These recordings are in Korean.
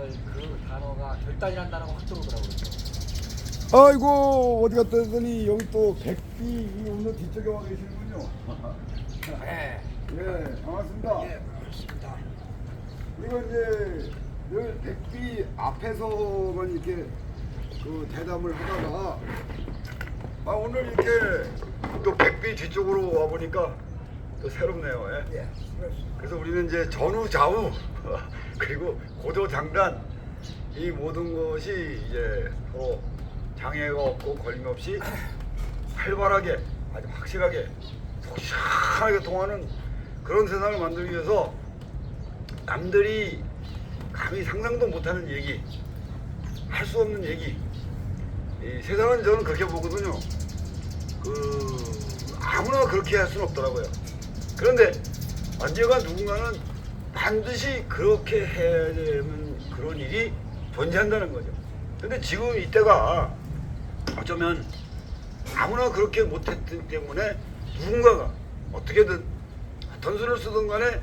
걸 그 단어가 결단이라는 단어가 확 들어오더라고요. 아이고 어디 갔다 했더니 여기 또 백비 오늘 뒤쪽에 와 계시는군요. 네. 예, 반갑습니다. 예, 그렇습니다. 이거 이제 늘 백비 앞에서만 이렇게 그 대담을 하다가 오늘 이렇게 또 백비 뒤쪽으로 와 보니까 또 새롭네요. 예. 예, 그렇습니다. 그래서 우리는 이제 전후 좌우 그리고 고도 장단 이 모든 것이 이제 서로 장애가 없고 걸림 없이 활발하게 아주 확실하게 속 시원하게 통하는 그런 세상을 만들기 위해서 남들이 감히 상상도 못하는 얘기, 할 수 없는 얘기. 이 세상은 저는 그렇게 보거든요. 아무나 그렇게 할 수는 없더라고요. 그런데 언젠가 누군가는 반드시 그렇게 해야 되는 그런 일이 존재한다는 거죠. 근데 지금 이때가 어쩌면 아무나 그렇게 못했기 때문에 누군가가 어떻게든 어떤 수를 쓰든 간에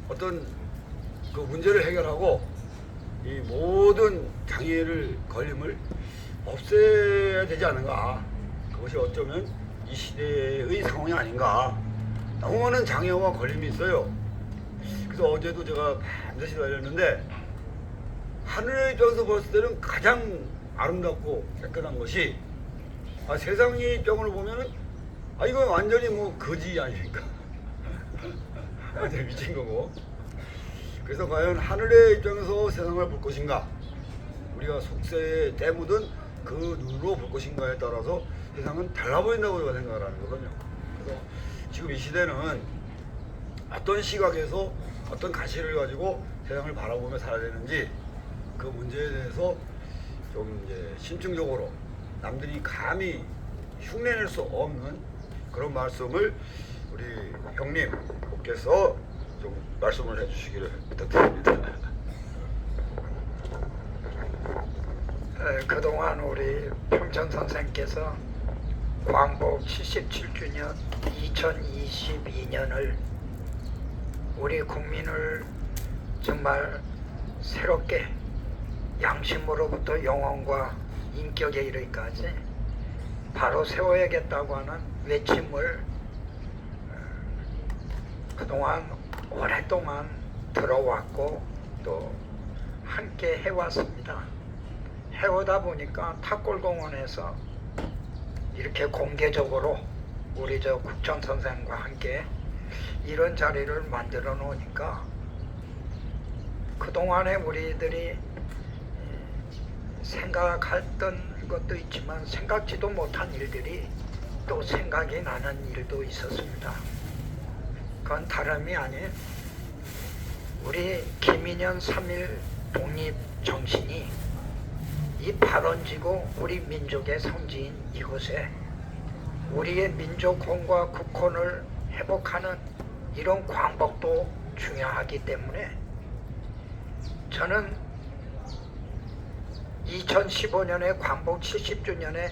어떤 그 문제를 해결하고 이 모든 장애를 걸림을 없애야 되지 않은가. 그것이 어쩌면 이 시대의 상황이 아닌가. 너무 많은 장애와 걸림이 있어요. 그래서 어제도 제가 밤새시 달렸는데 하늘의 입장에서 봤을 때는 가장 아름답고 깨끗한 것이 세상의 입장으로 보면은 이건 완전히 뭐 거지 아닙니까? 완전 미친 거고. 그래서 과연 하늘의 입장에서 세상을 볼 것인가, 우리가 속세에 때묻은 그 눈으로 볼 것인가에 따라서 세상은 달라 보인다고 제가 생각을 하는 거거든요. 그래서 지금 이 시대는 어떤 시각에서 어떤 가시를 가지고 세상을 바라보며 살아야 되는지 그 문제에 대해서 좀 이제 심층적으로 남들이 감히 흉내낼 수 없는 그런 말씀을 우리 형님께서 좀 말씀을 해주시기를 부탁드립니다. 그동안 우리 평천 선생께서 광복 77주년 2022년을 우리 국민을 정말 새롭게 양심으로부터 영혼과 인격에 이르기까지 바로 세워야겠다고 하는 외침을 그동안 오랫동안 들어왔고 또 함께 해왔습니다. 해오다 보니까 탑골공원에서 이렇게 공개적으로 우리 저 국정 선생과 함께 이런 자리를 만들어 놓으니까 그동안에 우리들이 생각했던 것도 있지만 생각지도 못한 일들이 또 생각이 나는 일도 있었습니다. 그건 다름이 아닌 우리 김인현 3.1 독립 정신이 이 발원지고 우리 민족의 성지인 이곳에 우리의 민족혼과 국혼을 회복하는 이런 광복도 중요하기 때문에 저는 2015년에 광복 70주년에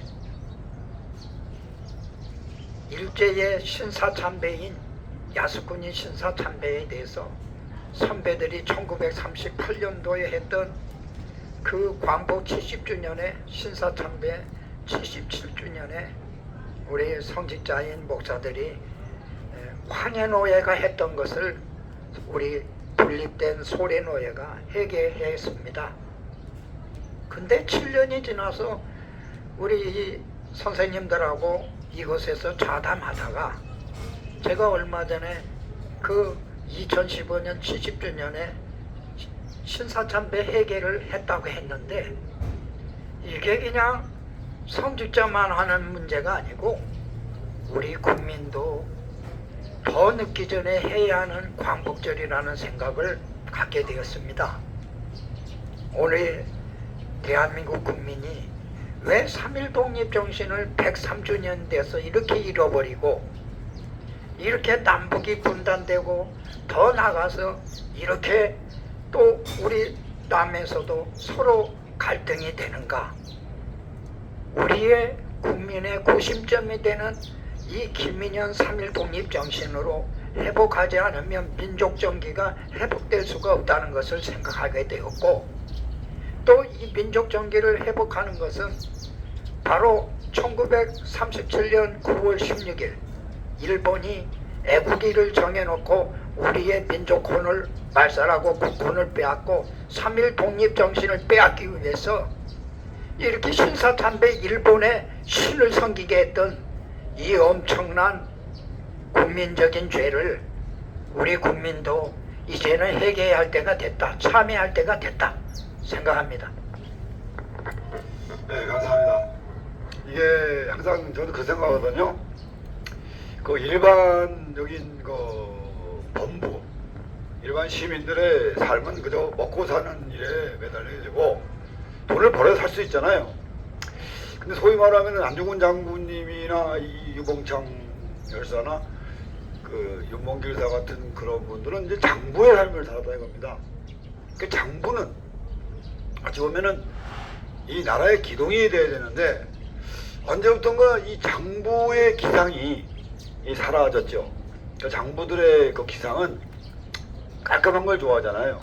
일제의 신사참배인 야스쿠니 신사참배에 대해서 선배들이 1938년도에 했던 그 광복 70주년에 신사참배 77주년에 우리 성직자인 목사들이 황해노예가 했던 것을 우리 분립된 소래노예가 회개했습니다. 근데 7년이 지나서 우리 이 선생님들하고 이곳에서 좌담하다가 제가 얼마 전에 그 2015년 70주년에 신사참배 회개를 했다고 했는데 이게 그냥 성직자만 하는 문제가 아니고 우리 국민도 더 늦기 전에 해야 하는 광복절이라는 생각을 갖게 되었습니다. 오늘 대한민국 국민이 왜 3.1 독립정신을 103주년 돼서 이렇게 잃어버리고 이렇게 남북이 분단되고 더 나가서 이렇게 또 우리 남에서도 서로 갈등이 되는가? 우리의 국민의 구심점이 되는 이 김인현 3.1 독립정신으로 회복하지 않으면 민족정기가 회복될 수가 없다는 것을 생각하게 되었고 또 이 민족 정기를 회복하는 것은 바로 1937년 9월 16일 일본이 애국일을 정해놓고 우리의 민족혼을 말살하고 국혼을 빼앗고 3.1 독립정신을 빼앗기 위해서 이렇게 신사참배 일본의 신을 섬기게 했던 이 엄청난 국민적인 죄를 우리 국민도 이제는 회개해야 할 때가 됐다, 참회할 때가 됐다 생각합니다. 네, 감사합니다. 이게 항상 저도 그 생각하거든요. 그 일반적인 그 범부, 일반 시민들의 삶은 그저 먹고 사는 일에 매달려야 되고 돈을 벌어 살 수 있잖아요. 근데 소위 말하면 안중근 장군님이나 이 유봉창 열사나 그 윤봉길사 같은 그런 분들은 이제 장부의 삶을 살았다 이겁니다. 그 장부는 어찌 보면은 이 나라의 기둥이 돼야 되는데 언제부턴가 이 장부의 기상이 사라졌죠. 그 장부들의 그 기상은 깔끔한 걸 좋아하잖아요.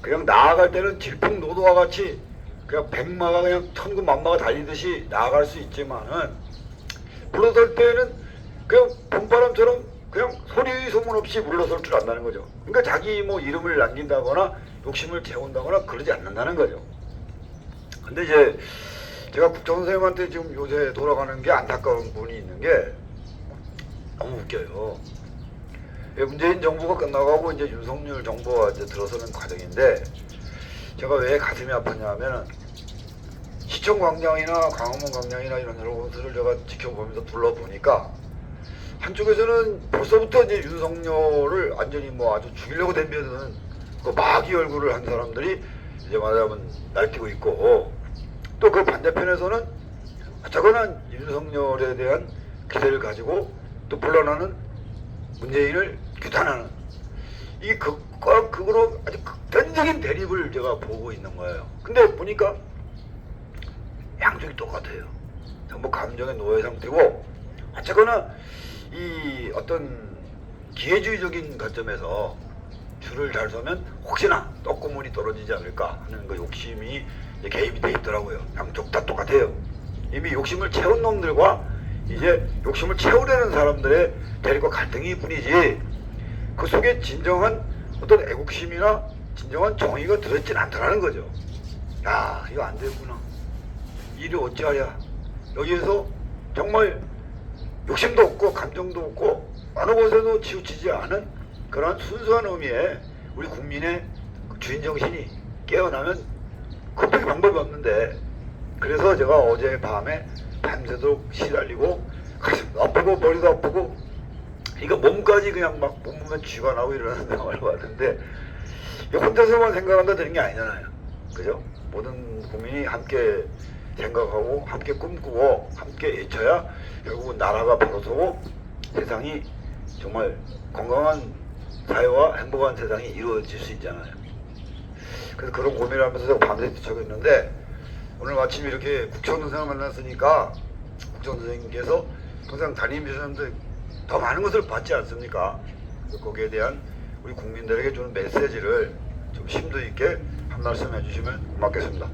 그냥 나아갈 때는 질풍노도와 같이 그냥 백마가 그냥 천군만마가 달리듯이 나아갈 수 있지만은 물러설 때는 그냥 봄바람처럼 그냥 소리 소문 없이 물러설 줄 안다는 거죠. 그러니까 자기 뭐 이름을 남긴다거나 욕심을 채운다거나 그러지 않는다는 거죠. 근데 이제 제가 국정선생님한테 지금 요새 돌아가는 게 안타까운 부분이 있는 게 너무 웃겨요. 문재인 정부가 끝나가고 이제 윤석열 정부가 이제 들어서는 과정인데 제가 왜 가슴이 아팠냐면은 시청 광장이나 광화문 광장이나 이런 여러 곳을 제가 지켜보면서 둘러보니까 한쪽에서는 벌써부터 이제 윤석열을 완전히 뭐 아주 죽이려고 덤벼드는 그 마귀 얼굴을 한 사람들이 이제 말하자면 날뛰고 있고 또 그 반대편에서는 어쩌거나 윤석열에 대한 기대를 가지고 또 물러나는 문재인을 규탄하는 이 극과 극으로 아주 극단적인 대립을 제가 보고 있는 거예요. 근데 보니까 양쪽이 똑같아요. 전부 감정의 노예 상태고 어쨌거나 이 어떤 기회주의적인 관점에서 줄을 잘 서면 혹시나 떡고물이 떨어지지 않을까 하는 그 욕심이 이제 개입이 돼 있더라고요. 양쪽 다 똑같아요. 이미 욕심을 채운 놈들과 이제 욕심을 채우려는 사람들의 대립과 갈등이 뿐이지 그 속에 진정한 어떤 애국심이나 진정한 정의가 들어있진 않더라는 거죠. 야, 이거 안 되겠구나. 일이 어찌하랴. 여기에서 정말 욕심도 없고 감정도 없고 어느 곳에도 치우치지 않은 그런 순수한 의미의 우리 국민의 그 주인정신이 깨어나면 그밖에 방법이 없는데 그래서 제가 어제 밤에 밤새도록 시달리고 가슴도 아프고 머리도 아프고 이거 몸까지 그냥 막 몸에 쥐가 나고 이러는 상황을 봤는데 혼자서만 생각한다 되는 게 아니잖아요. 그죠? 모든 국민이 함께 생각하고 함께 꿈꾸고 함께 외쳐야 결국은 나라가 바로서고 세상이 정말 건강한 사회와 행복한 세상이 이루어질 수 있잖아요. 그래서 그런 고민을 하면서 제가 밤새 뒤척고 있는데 오늘 마침 이렇게 국정선생을 만났으니까 국정선생님께서 항상 담임교사님들 더 많은 것을 받지 않습니까? 거기에 대한 우리 국민들에게 주는 메시지를 좀 심도 있게 한 말씀 해주시면 고맙겠습니다.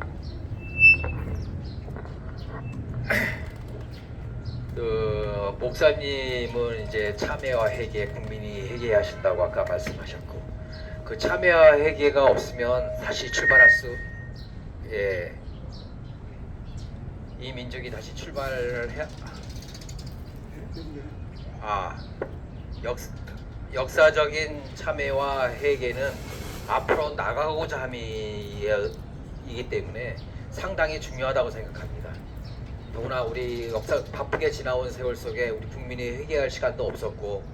그 목사님은 이제 참회와 회개, 국민이 회개하신다고 아까 말씀하셨고 그 참회와 회개가 없으면 다시 출발할 수, 이 민족이 다시 출발을 해, 역사적인 참회와 회개는 앞으로 나가고자 함이기 때문에 상당히 중요하다고 생각합니다. 더구나 우리 역사 바쁘게 지나온 세월 속에 우리 국민이 회개할 시간도 없었고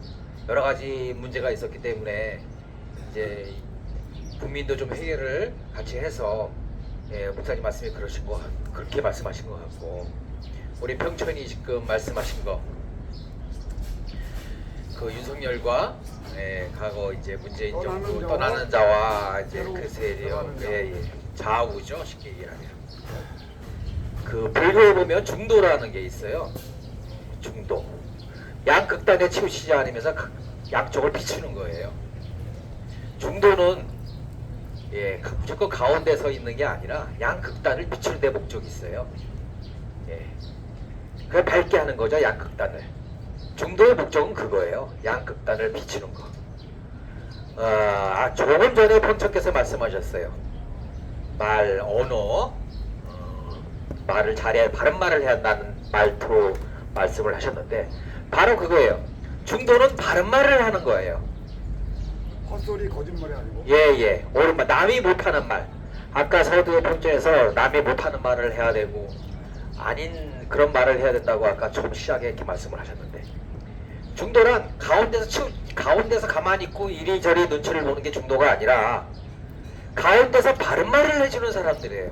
여러 가지 문제가 있었기 때문에 이제 국민도 좀 회개를 같이 해서 목사님 말씀이 그렇게 말씀하신 것 같고 우리 평촌이 지금 말씀하신 거 그 윤석열과 과거 이제 문재인 정부 떠나는 자와 이제 그 세력의 좌우죠, 쉽게 얘기하면. 그 불교에 보면 중도라는 게 있어요. 중도. 양극단에 치우치지 않으면서 양쪽을 비추는 거예요. 중도는 예, 무조건 가운데 서 있는 게 아니라 양극단을 비추는 데 목적이 있어요. 예, 그걸 밝게 하는 거죠, 양극단을. 중도의 목적은 그거예요. 양극단을 비추는 거. 조금 전에 본청께서 말씀하셨어요. 말, 언어, 말을 잘해야, 바른 말을 해야 한다는 말투 말씀을 하셨는데, 바로 그거예요. 중도는 바른 말을 하는 거예요. 헛소리 거짓말이 아니고. 예, 옳은 말, 남이 못하는 말. 아까 서두의 본청에서 남이 못하는 말을 해야 되고, 아닌 그런 말을 해야 된다고 아까 처음 시작에 이렇게 말씀을 하셨는데, 중도란 가운데서 가만히 있고 이리저리 눈치를 보는 게 중도가 아니라 가운데서 바른 말을 해주는 사람들이에요.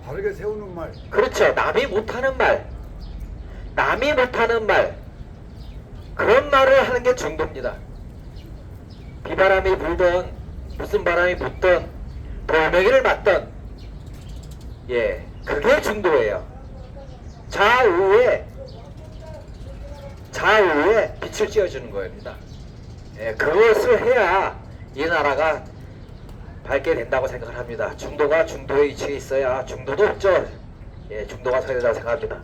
바르게 세우는 말. 그렇죠. 남이 못하는 말, 그런 말을 하는 게 중도입니다. 비바람이 불던 무슨 바람이 불던 돌멩이를 맞던, 예, 그게 중도예요. 좌우에 빛을 쬐어주는 겁니다. 예, 그것을 해야 이 나라가 밝게 된다고 생각을 합니다. 중도가 중도의 위치에 있어야 중도도 없죠. 예, 중도가 서야 된다고 생각합니다.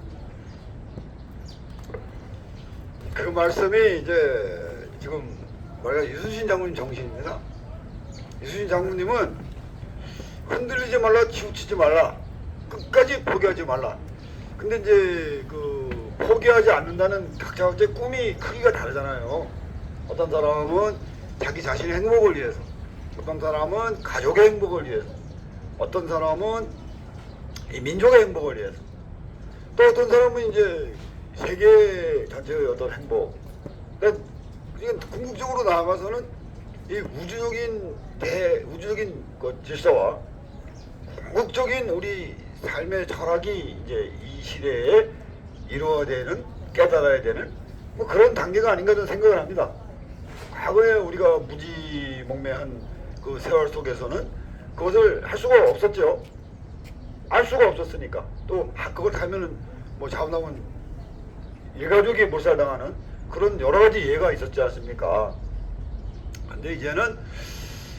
그 말씀이 이제 지금 말가 이순신 장군님 정신입니다. 이순신 장군님은 흔들리지 말라, 치우치지 말라, 끝까지 포기하지 말라. 근데 이제 그 포기하지 않는다는 각자의 꿈이 크기가 다르잖아요. 어떤 사람은 자기 자신의 행복을 위해서, 어떤 사람은 가족의 행복을 위해서, 어떤 사람은 이 민족의 행복을 위해서, 또 어떤 사람은 이제 세계 전체의 어떤 행복. 그러니까 궁극적으로 나아가서는 이 우주적인 그 질서와 궁극적인 우리 삶의 철학이 이제 이 시대에 이루어야 되는, 깨달아야 되는 뭐 그런 단계가 아닌가 저는 생각을 합니다. 과거에 우리가 무지몽매한 그 세월 속에서는 그것을 할 수가 없었죠. 알 수가 없었으니까. 또 그걸 하면은 뭐 잘못하면 일가족이 몰살당하는 그런 여러 가지 예가 있었지 않습니까? 근데 이제는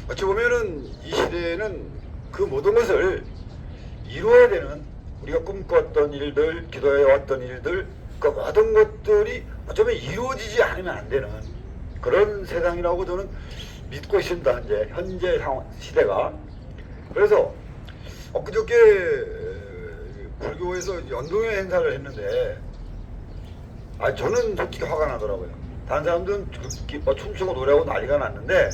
어찌 보면은 이 시대에는 그 모든 것을 이루어야 되는, 우리가 꿈꿨던 일들, 기도해왔던 일들, 그 모든 것들이 어쩌면 이루어지지 않으면 안 되는 그런 세상이라고 저는 믿고 있습니다. 현재 상황, 시대가. 그래서 엊그저께 불교에서 연동회 행사를 했는데, 저는 솔직히 화가 나더라고요. 다른 사람들은 춤추고 노래하고 난리가 났는데,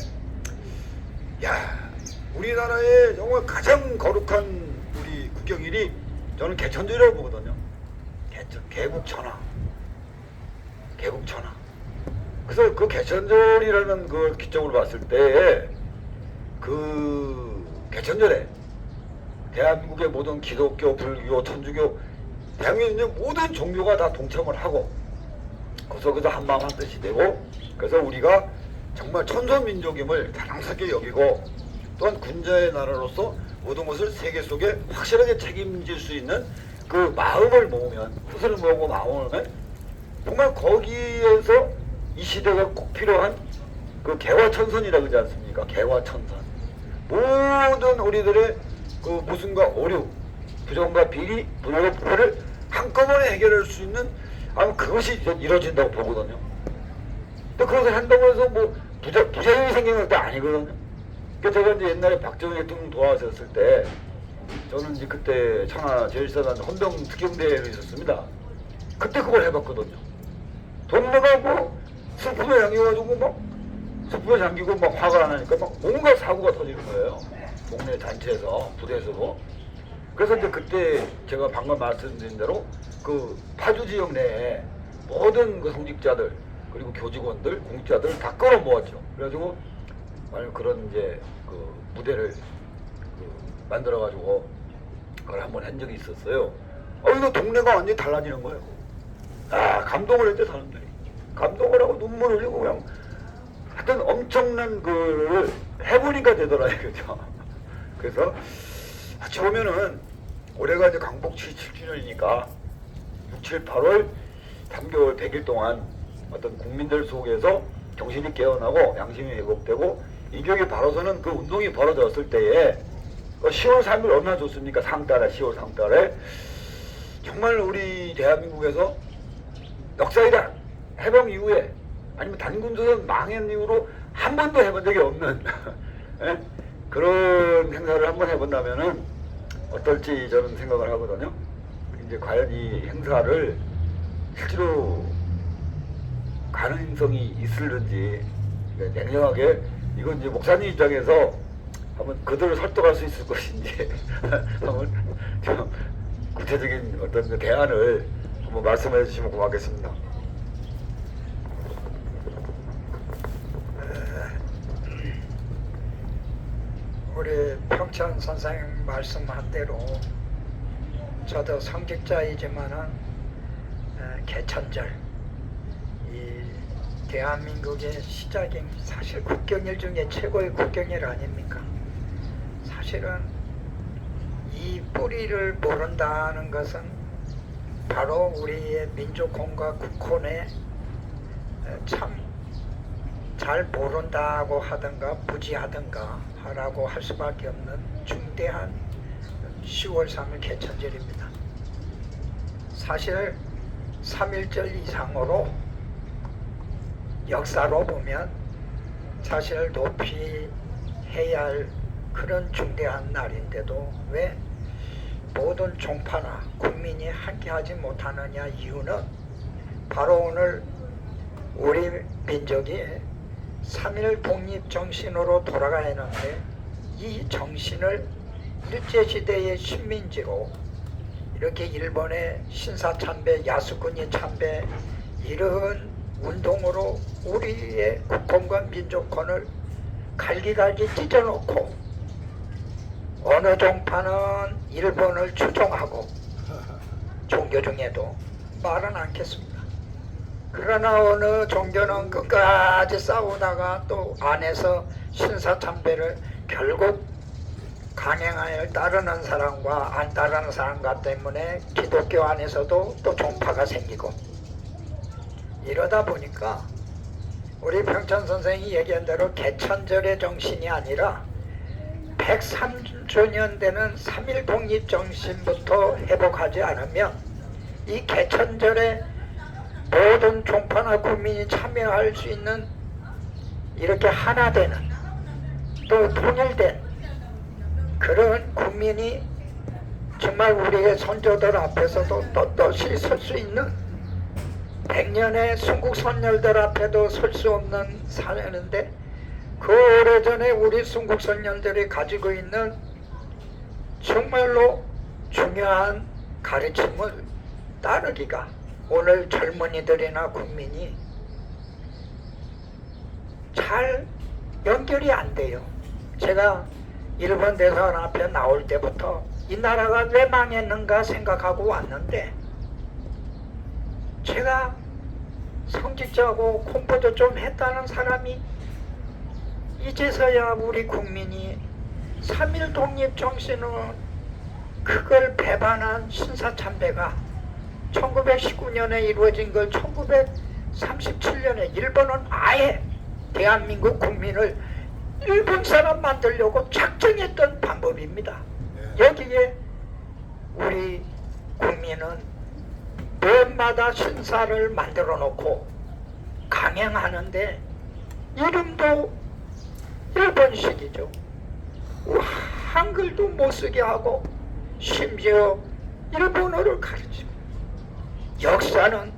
야, 우리나라의 정말 가장 거룩한 우리 국경일이 저는 개천절이라고 보거든요. 개국천하. 그래서 그 개천절이라는 그 기점으로 봤을 때, 그 개천절에 대한민국의 모든 기독교, 불교, 천주교, 대한민국의 모든 종교가 다 동참을 하고, 거기서 한마음 한뜻이 되고, 그래서 우리가 정말 천선민족임을 자랑스럽게 여기고, 또한 군자의 나라로서 모든 것을 세계 속에 확실하게 책임질 수 있는 그 마음을 모으면, 뜻을 모으고 마음을 모으면 정말 거기에서 이 시대가 꼭 필요한 그 개화천선이라 그러지 않습니까? 개화천선. 모든 우리들의 그 모순과 오류, 부정과 비리, 불효와 부패를 한꺼번에 해결할 수 있는 아마 그것이 이루어진다고 보거든요. 또 그것을 한다고 해서 뭐 부자연이 생기는 것도 아니거든요. 그러니까 제가 이제 옛날에 박정희 대통령 도와주셨을 때, 저는 이제 그때 천하 제일사단 헌병 특경대회로 있었습니다. 그때 그걸 해봤거든요. 동네가 뭐 슬픔에 잠겨가지고 막 슬픔에 잠기고 막 화가 안 나니까 막 온갖 사고가 터지는 거예요. 동네 단체에서, 부대에서도. 그래서 이제 그때 제가 방금 말씀드린 대로 그 파주 지역 내에 모든 그 성직자들, 그리고 교직원들, 공직자들 다 끌어모았죠. 그래가지고 그런 이제 그 무대를 만들어가지고 그걸 한번 한 적이 있었어요. 이거 동네가 완전히 달라지는 거예요. 감동을 했죠, 사람들이. 감동을 하고 눈물을 흘리고 그냥 하여튼 엄청난 그를 해보니까 되더라 이거죠. 그래서 어찌 보면은 올해가 이제 광복 77주년이니까 6, 7, 8월 3개월 100일 동안 어떤 국민들 속에서 정신이 깨어나고 양심이 회복되고 인격이 바로서는 그 운동이 벌어졌을 때에 10월 3일 얼마나 좋습니까? 상달에 10월 상달에 정말 우리 대한민국에서 역사이다 해방 이후에 아니면 단군조선 망한 이후로 한 번도 해본 적이 없는 예? 그런 행사를 한번 해본다면은 어떨지 저는 생각을 하거든요. 이제 과연 이 행사를 실제로 가능성이 있을는지 냉정하게 이건 이제 목사님 입장에서 한번 그들을 설득할 수 있을 것인지 한번 좀 구체적인 어떤 그 대안을 한번 말씀해 주시면 고맙겠습니다. 우리 평천 선생님 말씀한 대로 저도 성직자이지만은 개천절 이 대한민국의 시작인 사실 국경일 중에 최고의 국경일 아닙니까? 사실은 이 뿌리를 모른다는 것은 바로 우리의 민족혼과 국혼에 참 잘 모른다고 하든가 무지하든가 라고 할 수밖에 없는 중대한 10월 3일 개천절입니다. 사실 3.1절 이상으로 역사로 보면 사실 높이 해야 할 그런 중대한 날인데도 왜 모든 종파나 국민이 함께하지 못하느냐 이유는 바로 오늘 우리 민족이 3.1 독립 정신으로 돌아가야 하는데 이 정신을 일제시대의 식민지로 이렇게 일본의 신사참배, 야스쿠니 참배 이런 운동으로 우리의 국권과 민족권을 갈기갈기 찢어놓고 어느 종파는 일본을 추종하고 종교 중에도 말은 않겠습니다. 그러나 어느 종교는 끝까지 싸우다가 또 안에서 신사참배를 결국 강행하여 따르는 사람과 안 따르는 사람과 때문에 기독교 안에서도 또 종파가 생기고 이러다 보니까 우리 평천 선생이 얘기한 대로 개천절의 정신이 아니라 103주년 되는 3.1 독립 정신부터 회복하지 않으면 이 개천절에 모든 종파나 국민이 참여할 수 있는 이렇게 하나 되는 또 통일된 그런 국민이 정말 우리의 선조들 앞에서도 떳떳이 설 수 있는 100년의 순국 선열들 앞에도 설 수 없는 사례인데 그 오래전에 우리 순국 선열들이 가지고 있는 정말로 중요한 가르침을 따르기가 오늘 젊은이들이나 국민이 잘 연결이 안 돼요. 제가 일본 대사관 앞에 나올 때부터 이 나라가 왜 망했는가 생각하고 왔는데 제가 성직자고 공부도 좀 했다는 사람이 이제서야 우리 국민이 3.1 독립 정신은 그걸 배반한 신사참배가 1919년에 이루어진 걸 1937년에 일본은 아예 대한민국 국민을 일본 사람 만들려고 작정했던 방법입니다. 여기에 우리 국민은 매마다 신사를 만들어 놓고 강행하는데 이름도 일본식이죠. 한글도 못 쓰게 하고 심지어 일본어를 가르치고 역사는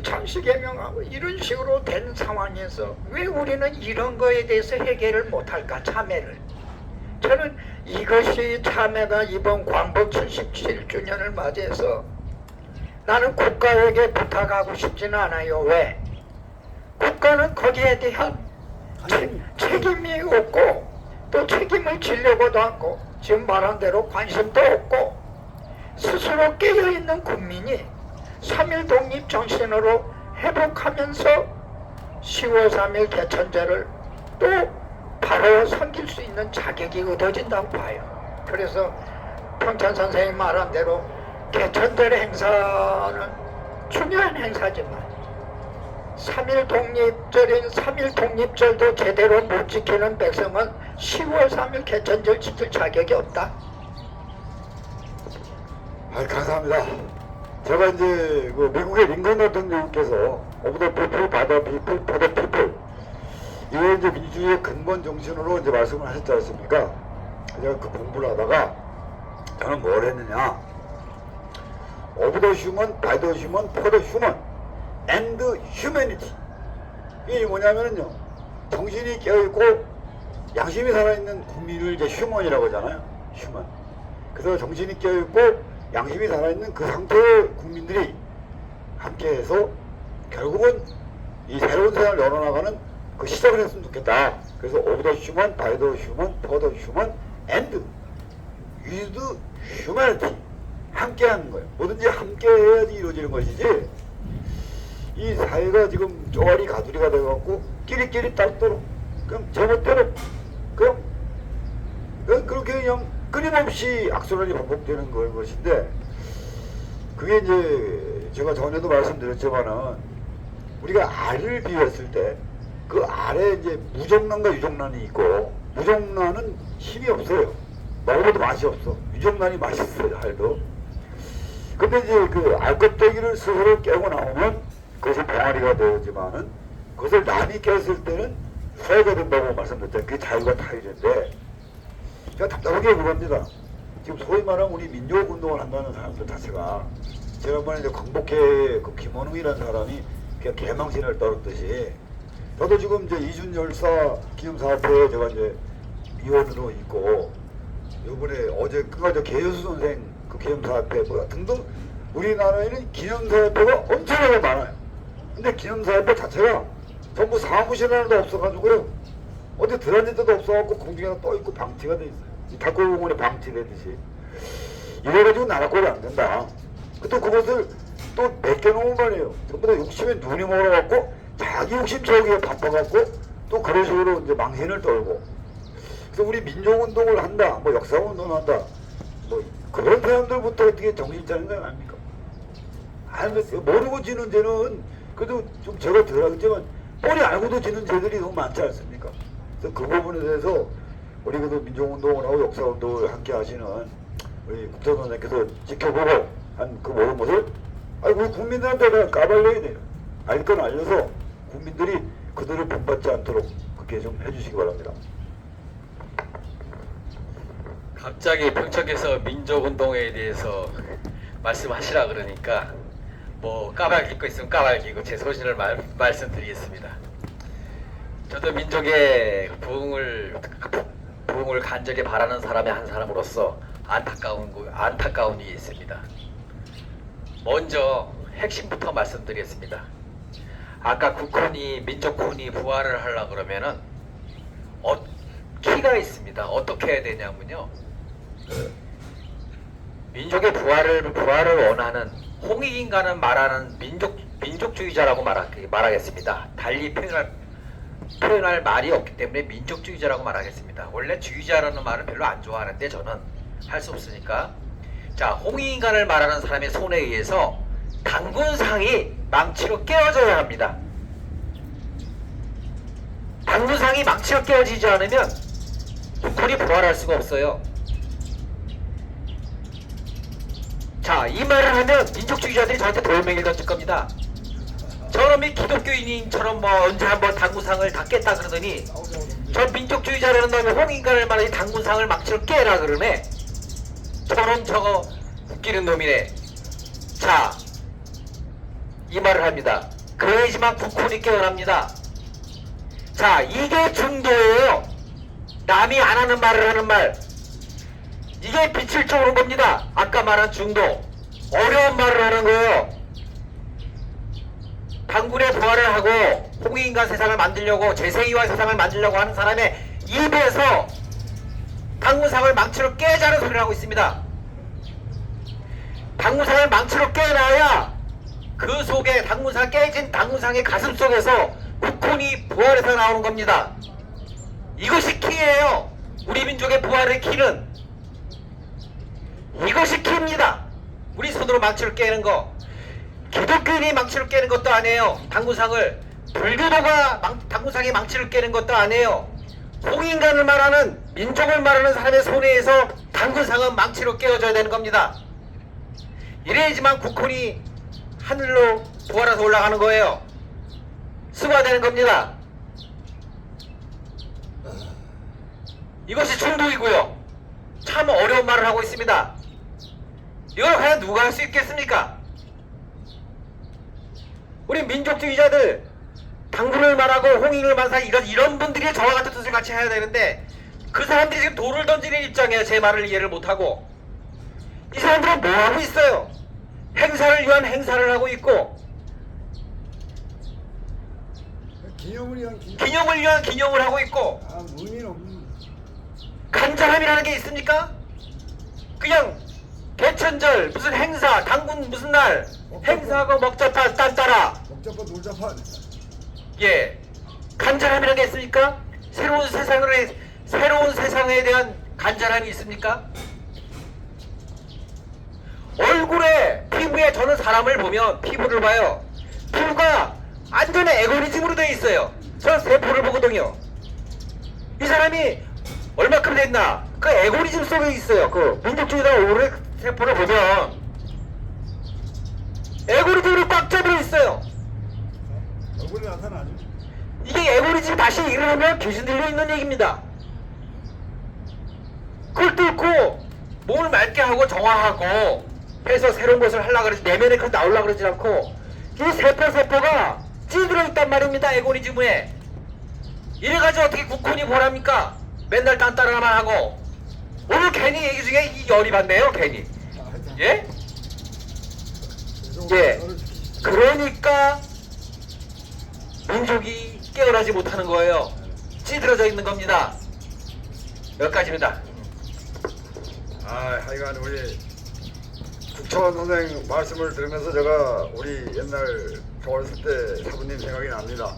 장시개명하고 이런 식으로 된 상황에서 왜 우리는 이런 거에 대해서 해결을 못할까? 참회를. 저는 이것이 참회가 이번 광복 77주년을 맞이해서 나는 국가에게 부탁하고 싶지는 않아요. 왜? 국가는 거기에 대한 책임이 없고 또 책임을 지려고도 하고 지금 말한 대로 관심도 없고 스스로 깨어있는 국민이 3.1 독립 정신으로 회복하면서 10월 3일 개천절을 또 바로 섬길 수 있는 자격이 얻어진다고 봐요. 그래서 평천 선생님 말한 대로 개천절 행사는 중요한 행사지만 3.1 독립절인 3.1 독립절도 제대로 못 지키는 백성은 10월 3일 개천절 지킬 자격이 없다. 감사합니다. 제가 이제 그 미국의 링컨 대통령께서 오브 더 피플, 바이 더 피플, 포 더 피플, 이게 이제 민주주의의 근본 정신으로 이제 말씀을 하셨지 않습니까? 제가 그 공부를 하다가 저는 뭘 했느냐? 오브 더 휴먼, 바이 더 휴먼, 포 더 휴먼, 앤드 휴머니티. 이게 뭐냐면요, 정신이 깨어있고 양심이 살아있는 국민을 이제 휴먼이라고 하잖아요. 휴먼. 그래서 정신이 깨어있고 양심이 살아있는 그 상태의 국민들이 함께해서 결국은 이 새로운 세상을 열어나가는 그 시작을 했으면 좋겠다. 그래서 오브 더 휴먼, 바이 더 휴먼, 포 더 휴먼, 앤드 위드 휴머니티. 함께하는 거예요. 뭐든지 함께해야지 이루어지는 것이지, 이 사회가 지금 쪼가리 가두리가 돼갖고 끼리끼리 따르도록 그냥 제멋대로 그냥 그렇게 그냥 끊임없이 악순환이 반복되는 것인데, 그게 이제 제가 전에도 말씀드렸지만은 우리가 알을 비웠을 때 그 알에 이제 무정란과 유정란이 있고, 무정란은 힘이 없어요. 먹어도 맛이 없어. 유정란이 맛있어요, 알도. 근데 이제 그 알껍데기를 스스로 깨고 나오면 그것이 병아리가 되지만은, 그것을 남이 깼을 때는 후회가 된다고 말씀드렸잖아요. 그게 자유가 타일인데, 제가 답답하게 그겁니다. 지금 소위 말하면 우리 민족운동을 한다는 사람들 자체가, 지난번에 이제 광복회 그 김원웅이라는 사람이 그냥 개망신을 떨었듯이, 저도 지금 이제 이준열사 기념사업회에 제가 이제 위원으로 있고, 요번에 어제 그가 개효수 선생 그 기념사업회 뭐 등등, 우리나라에는 기념사업회가 엄청나게 많아요. 근데 기념사업회 자체가 전부 사무실 하나도 없어가지고요, 어디 들어앉을 데도 없어갖고 공중에다 떠있고 방치가 돼 있어요. 이 닭골공원에 방치되듯이. 이래가지고 나라 꼴이 안 된다. 또 그것을 또 맡겨놓은 말이에요. 전부 다 욕심에 눈이 멀어갖고 자기 욕심 채우기에 바빠갖고 또 그런 식으로 이제 망신을 떨고. 그래서 우리 민족운동을 한다, 뭐 역사운동을 한다, 뭐 그런 사람들부터 어떻게 정신 차리는 거 아닙니까? 모르고 지는 죄는 그래도 좀 제가 덜 하겠지만 뻔히 알고도 지는 죄들이 너무 많지 않습니까? 그래서 그 부분에 대해서 우리 그래도 민족운동을 하고 역사운동을 함께 하시는 우리 국정원장께서 지켜보고 한 그 모든 것을 우리 국민들한테 까발려야 돼요. 알 건 알려서 국민들이 그들을 본받지 않도록 그렇게 좀 해주시기 바랍니다. 갑자기 평척에서 민족운동에 대해서 말씀하시라 그러니까 뭐 까발릴 거 있으면 까발리고 제 소신을 말씀드리겠습니다. 저도 민족의 부흥을 간절히 바라는 사람의 한 사람으로서 안타까운 일이 있습니다. 먼저 핵심부터 말씀드리겠습니다. 아까 국헌이 민족헌이 부활을 하려 그러면은 키가 있습니다. 어떻게 해야 되냐면요, 민족의 부활을 원하는 홍익인간은 말하는 민족주의자라고 말하겠습니다. 달리 표현할 말이 없기 때문에 민족주의자라고 말하겠습니다. 원래 주의자라는 말은 별로 안 좋아하는데 저는 할 수 없으니까, 자, 홍익인간을 말하는 사람의 손에 의해서 당군상이 망치로 깨어져야 합니다. 당군상이 망치로 깨어지지 않으면 국헌이 부활할 수가 없어요. 자, 이 말을 하면 민족주의자들이 저한테 돌멩이를 던질 겁니다. 저놈이 기독교인처럼 뭐 언제 한번 당군상을 다 깼다 그러더니, 저 민족주의자라는 놈이 홍익인간을 말하니 당군상을 망치로 깨라 그러네. 저놈 저거 웃기는 놈이네. 자, 이 말을 합니다. 그래야지만 국헌이 깨어납니다. 자, 이게 중도예요. 남이 안 하는 말을 하는 말. 이게 빛을 쪼는 겁니다. 아까 말한 중도. 어려운 말을 하는 거예요. 당군의 부활을 하고 홍익인간 세상을 만들려고, 재생이와 세상을 만들려고 하는 사람의 입에서 당군상을 망치로 깨자는 소리를 하고 있습니다. 당군상을 망치로 깨놔야 그 속에 깨진 당군상의 가슴 속에서 국헌이 부활해서 나오는 겁니다. 이것이 키예요. 우리 민족의 부활의 키는 이것이 키입니다. 우리 손으로 망치를 깨는 거. 기독교인이 망치를 깨는 것도 아니에요. 당군상을 불교도가 당군상의 망치를 깨는 것도 아니에요. 홍인간을 말하는 민족을 말하는 사람의 손에서 당군상은 망치로 깨어져야 되는 겁니다. 이래야지만 국혼이 하늘로 부활해서 올라가는 거예요. 승화되는 겁니다. 이것이 중독이고요. 참 어려운 말을 하고 있습니다. 이걸 과연 누가 할 수 있겠습니까? 우리 민족주의자들 당군을 말하고 홍익을 말하는 이런 분들이 저와 같은 뜻을 같이 해야 되는데 그 사람들이 지금 돌을 던지는 입장이에요. 제 말을 이해를 못하고. 이 사람들은 뭐 하고 있어요? 행사를 위한 행사를 하고 있고 기념을 위한 기념. 기념을 위한 기념을 하고 있고 아, 의미는 없는. 간절함이라는 게 있습니까? 그냥 개천절 무슨 행사 당군 무슨 날 행사하고 먹자파 딴따라 먹자파 놀자파. 예 간절함이라는 게 있습니까? 새로운 세상에 대한 간절함이 있습니까? 얼굴에 피부에 저는 사람을 보면 피부를 봐요. 피부가 완전히 에고리즘으로 되어 있어요. 저는 세포를 보거든요. 이 사람이 얼마큼 됐나? 그 에고리즘 속에 있어요. 그 민족주의자 얼굴의 세포를 보면 에고리즘으로 꽉 잡혀 있어요. 얼굴이 나타나죠. 이게 에고리즘 다시 일어나면 귀신 들려 있는 얘기입니다. 그걸 뚫고 몸을 맑게 하고 정화하고 해서 새로운 것을 하려고 그러지 내면에 그 나오려고 그러지 않고 이 세포가 찌들어 있단 말입니다. 에고리즘에. 이래가지고 어떻게 국혼이 보랍니까? 맨날 딴따라만 하고 오늘 괜히 얘기 중에 이 열이 받네요. 괜히. 예? 예. 그러니까 민족이 깨어나지 못하는 거예요. 찌들어져 있는 겁니다. 여기까지입니다. 하여간 우리 국천 선생 말씀을 들으면서 제가 우리 옛날 저 어렸을 때 사부님 생각이 납니다.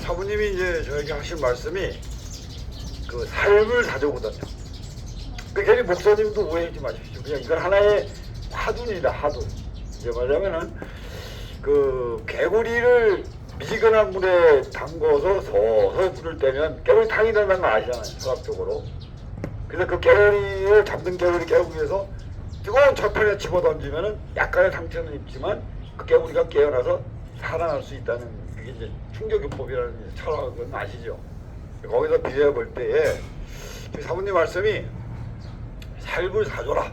사부님이 이제 저에게 하신 말씀이 그 삶을 사조거든요. 그 괜히 목사님도 오해하지 마십시오. 그냥 이건 하나의 화두입니다. 화두. 이제 말하면은 그 개구리를 미지근한 물에 담궈서 서서히 불을 떼면 개구리 탕이 된다는 거 아시잖아요. 철학적으로. 그래서 그 개구리를 잡는 개구리에서 뜨거운 철판에 집어던지면은 약간의 상처는 입지만 그 개구리가 깨어나서 살아날 수 있다는 그게 이제 충격요법이라는 철학은 아시죠? 거기서 비교해 볼 때에 저희 사부님 말씀이 살불 사조라.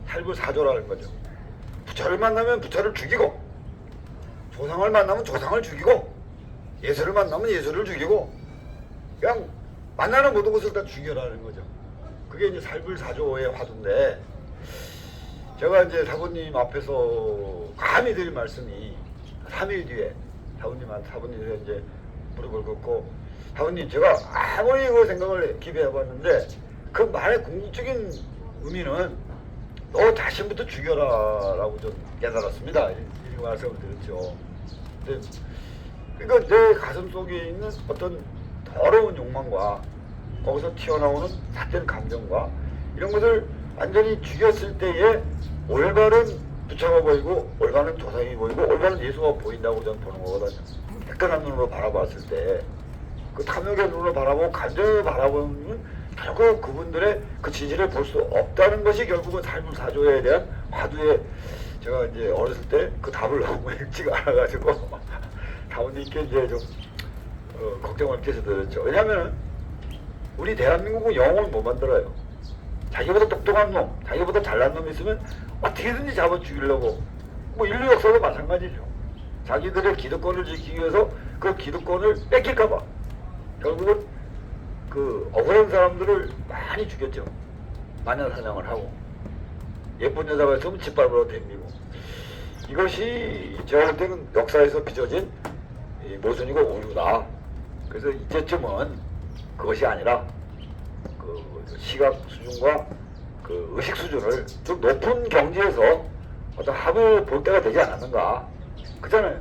살불 사조라는 거죠. 부처를 만나면 부처를 죽이고 조상을 만나면 조상을 죽이고 예수를 만나면 예수를 죽이고 그냥 만나는 모든 것을 다 죽여라는 거죠. 그게 이제 살불사조의 화두인데 제가 이제 사부님 앞에서 감히 드릴 말씀이 3일 뒤에 사부님한테 이제 무릎을 꿇고 사부님 제가 아무리 그 생각을 깊이 해봤는데 그 말의 궁극적인 의미는 너 자신부터 죽여라 라고 좀 깨달았습니다. 이 말씀을 드렸죠. 그러니까 내 가슴 속에 있는 어떤 더러운 욕망과 거기서 튀어나오는 삿된 감정과 이런 것을 완전히 죽였을 때에 올바른 부처가 보이고 올바른 조상이 보이고 올바른 예수가 보인다고 저는 보는 거거든요. 깨끗한 눈으로 바라봤을 때 그 탐욕의 눈으로 바라보고 감정을 바라보면 결국 그분들의 그 진실을 볼 수 없다는 것이 결국은 삶을 사조에 대한 화두에 제가 이제 어렸을 때 그 답을 너무 일찍 알아가지고 사부님께 이제 좀 걱정을 깨서 드렸죠. 왜냐하면 우리 대한민국은 영웅을 못 만들어요. 자기보다 똑똑한 놈, 자기보다 잘난 놈이 있으면 어떻게든지 잡아 죽이려고. 뭐 인류 역사도 마찬가지죠. 자기들의 기득권을 지키기 위해서 그 기득권을 뺏길까봐 결국은 그 억울한 사람들을 많이 죽였죠. 마녀 사냥을 하고 예쁜 여자가 있으면 짓밟으러 댕기고 이것이 제가 볼 때는 역사에서 빚어진 모순이고 오류다. 그래서 이제쯤은 그것이 아니라 그 시각 수준과 그 의식 수준을 좀 높은 경지에서 어떤 합을 볼 때가 되지 않았는가. 그렇잖아요.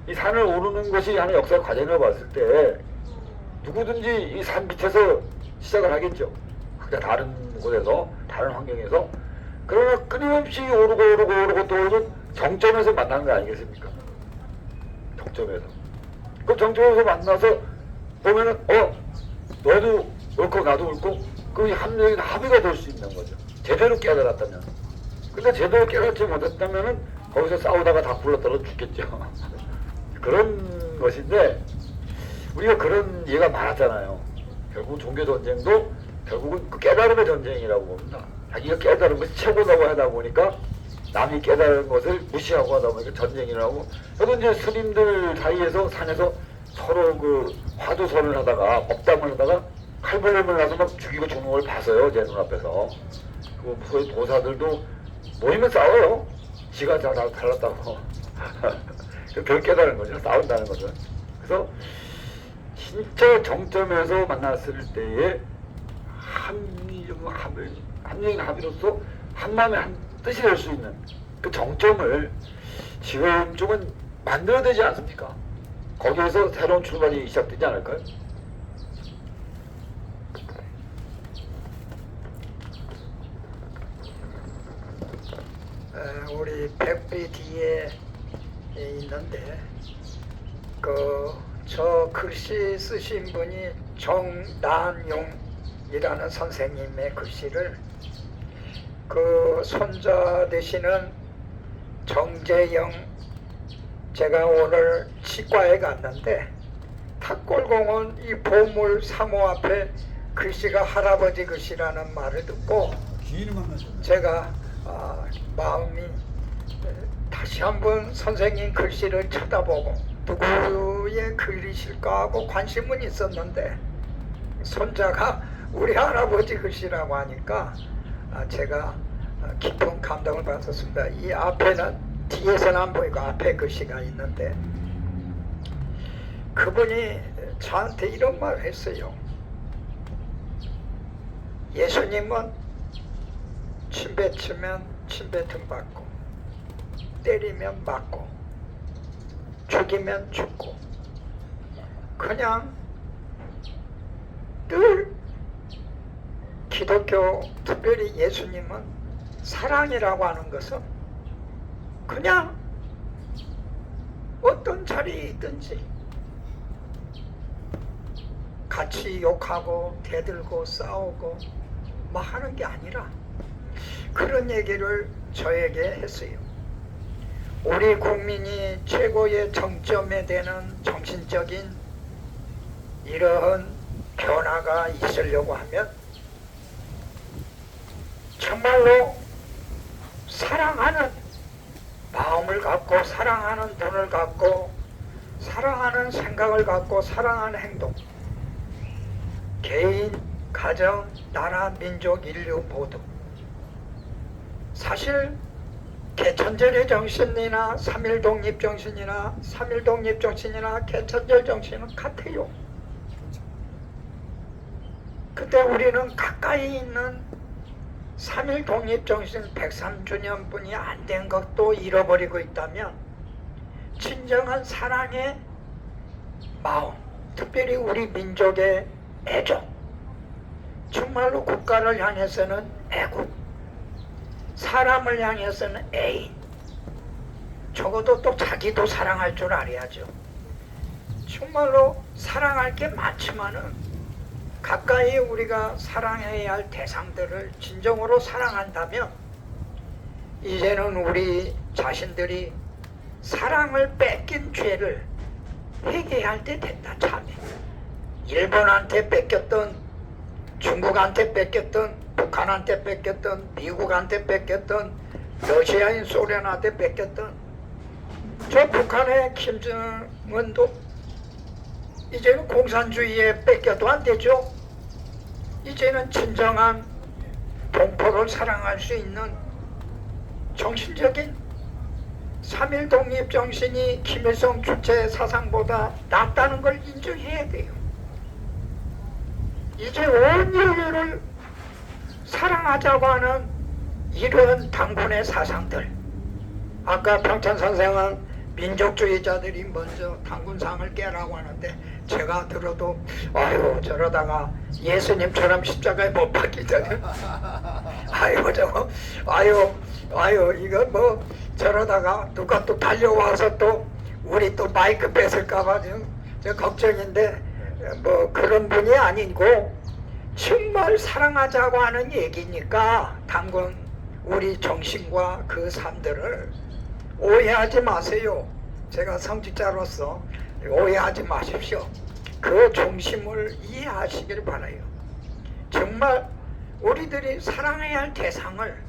이 산을 오르는 것이 하나의 역사 과정을 봤을 때 누구든지 이 산 밑에서 시작을 하겠죠. 각자 다른 곳에서 다른 환경에서. 그러나 끊임없이 오르고 또 오르면 정점에서 만나는 거 아니겠습니까? 정점에서. 그 정점에서 만나서 보면은 너도 옳고 나도 옳고 그 합리적인 합의가 될 수 있는 거죠. 제대로 깨달았다면. 근데 제대로 깨닫지 못했다면은 거기서 싸우다가 다 굴러떨어 죽겠죠. 그런 것인데 우리가 그런 예가 많았잖아요. 결국 종교 전쟁도 결국은 그 깨달음의 전쟁이라고 봅니다. 자기가 깨달은 것이 최고라고 하다 보니까 남이 깨달은 것을 무시하고 하다 보니까 전쟁이라고. 저도 이제 스님들 사이에서 산에서 서로 그 화두선을 하다가 법담을 하다가 칼벌림을 나서 막 죽이고 죽는 걸 봤어요. 제 눈앞에서. 그 소위 보사들도 모이면 싸워요. 지가 다 달랐다고. 그걸 깨달은 거죠. 싸운다는 거죠. 그래서 진짜 정점에서 만났을 때에 합리적인 합의로서 한마음의 한 뜻이 될 수 있는 그 정점을 지금쯤은 만들어야 되지 않습니까? 거기에서 새로운 출발이 시작되지 않을까요? 우리 백비 뒤에 있는데 저 글씨 쓰신 분이 정난용이라는 선생님의 글씨를 그 손자 되시는 정재영, 제가 오늘 치과에 갔는데 탁골공원 이 보물 사모 앞에 글씨가 할아버지 글씨라는 말을 듣고 기인을 만나셨네. 제가 마음이 다시 한번 선생님 글씨를 쳐다보고 누구의 글이실까 하고 관심은 있었는데 손자가 우리 할아버지 글씨라고 하니까 제가 깊은 감동을 받았습니다. 이 앞에는 뒤에서는 안 보이고 앞에 글씨가 있는데 그분이 저한테 이런 말을 했어요. 예수님은 침뱉 치면 침뱉음 받고 때리면 맞고 죽이면 죽고 그냥 늘 기독교 특별히 예수님은 사랑이라고 하는 것은 그냥 어떤 자리에 있든지 같이 욕하고 대들고 싸우고 막 하는 게 아니라 그런 얘기를 저에게 했어요. 우리 국민이 최고의 정점에 되는 정신적인 이러한 변화가 있으려고 하면 정말로 사랑하는 마음을 갖고 사랑하는 눈을 갖고 사랑하는 생각을 갖고 사랑하는 행동, 개인, 가정, 나라, 민족, 인류 모두 사실 개천절의 정신이나 3.1 독립 정신이나 3.1 독립 정신이나 개천절 정신은 같아요. 근데 우리는 가까이 있는 3.1 독립 정신 103주년 분이 안 된 것도 잃어버리고 있다면 진정한 사랑의 마음, 특별히 우리 민족의 애정, 정말로 국가를 향해서는 애국, 사람을 향해서는 애인, 적어도 또 자기도 사랑할 줄 알아야죠. 정말로 사랑할 게 많지만은 가까이 우리가 사랑해야 할 대상들을 진정으로 사랑한다면 이제는 우리 자신들이 사랑을 뺏긴 죄를 회개할 때 됐다. 참에 일본한테 뺏겼던, 중국한테 뺏겼던, 북한한테 뺏겼던, 미국한테 뺏겼던, 러시아인 소련한테 뺏겼던 저 북한의 김정은도 이제는 공산주의에 뺏겨도 안 되죠. 이제는 진정한 동포를 사랑할 수 있는 정신적인 3.1 독립 정신이 김일성 주체 사상보다 낫다는 걸 인정해야 돼요. 이제 온 인류를 사랑하자고 하는 이런 당군의 사상들, 아까 평천 선생은 민족주의자들이 먼저 당군상을 깨라고 하는데 제가 들어도 아유 저러다가 예수님처럼 십자가에 못 박기 전에 아유 저거 아유 이거 뭐 저러다가 누가 또 달려와서 또 우리 또 마이크 뺏을까봐 저 걱정인데 뭐 그런 분이 아니고 정말 사랑하자고 하는 얘기니까 당분 우리 정신과 그 삶들을 오해하지 마세요. 제가 성직자로서 오해하지 마십시오. 그 중심을 이해하시길 바라요. 정말 우리들이 사랑해야 할 대상을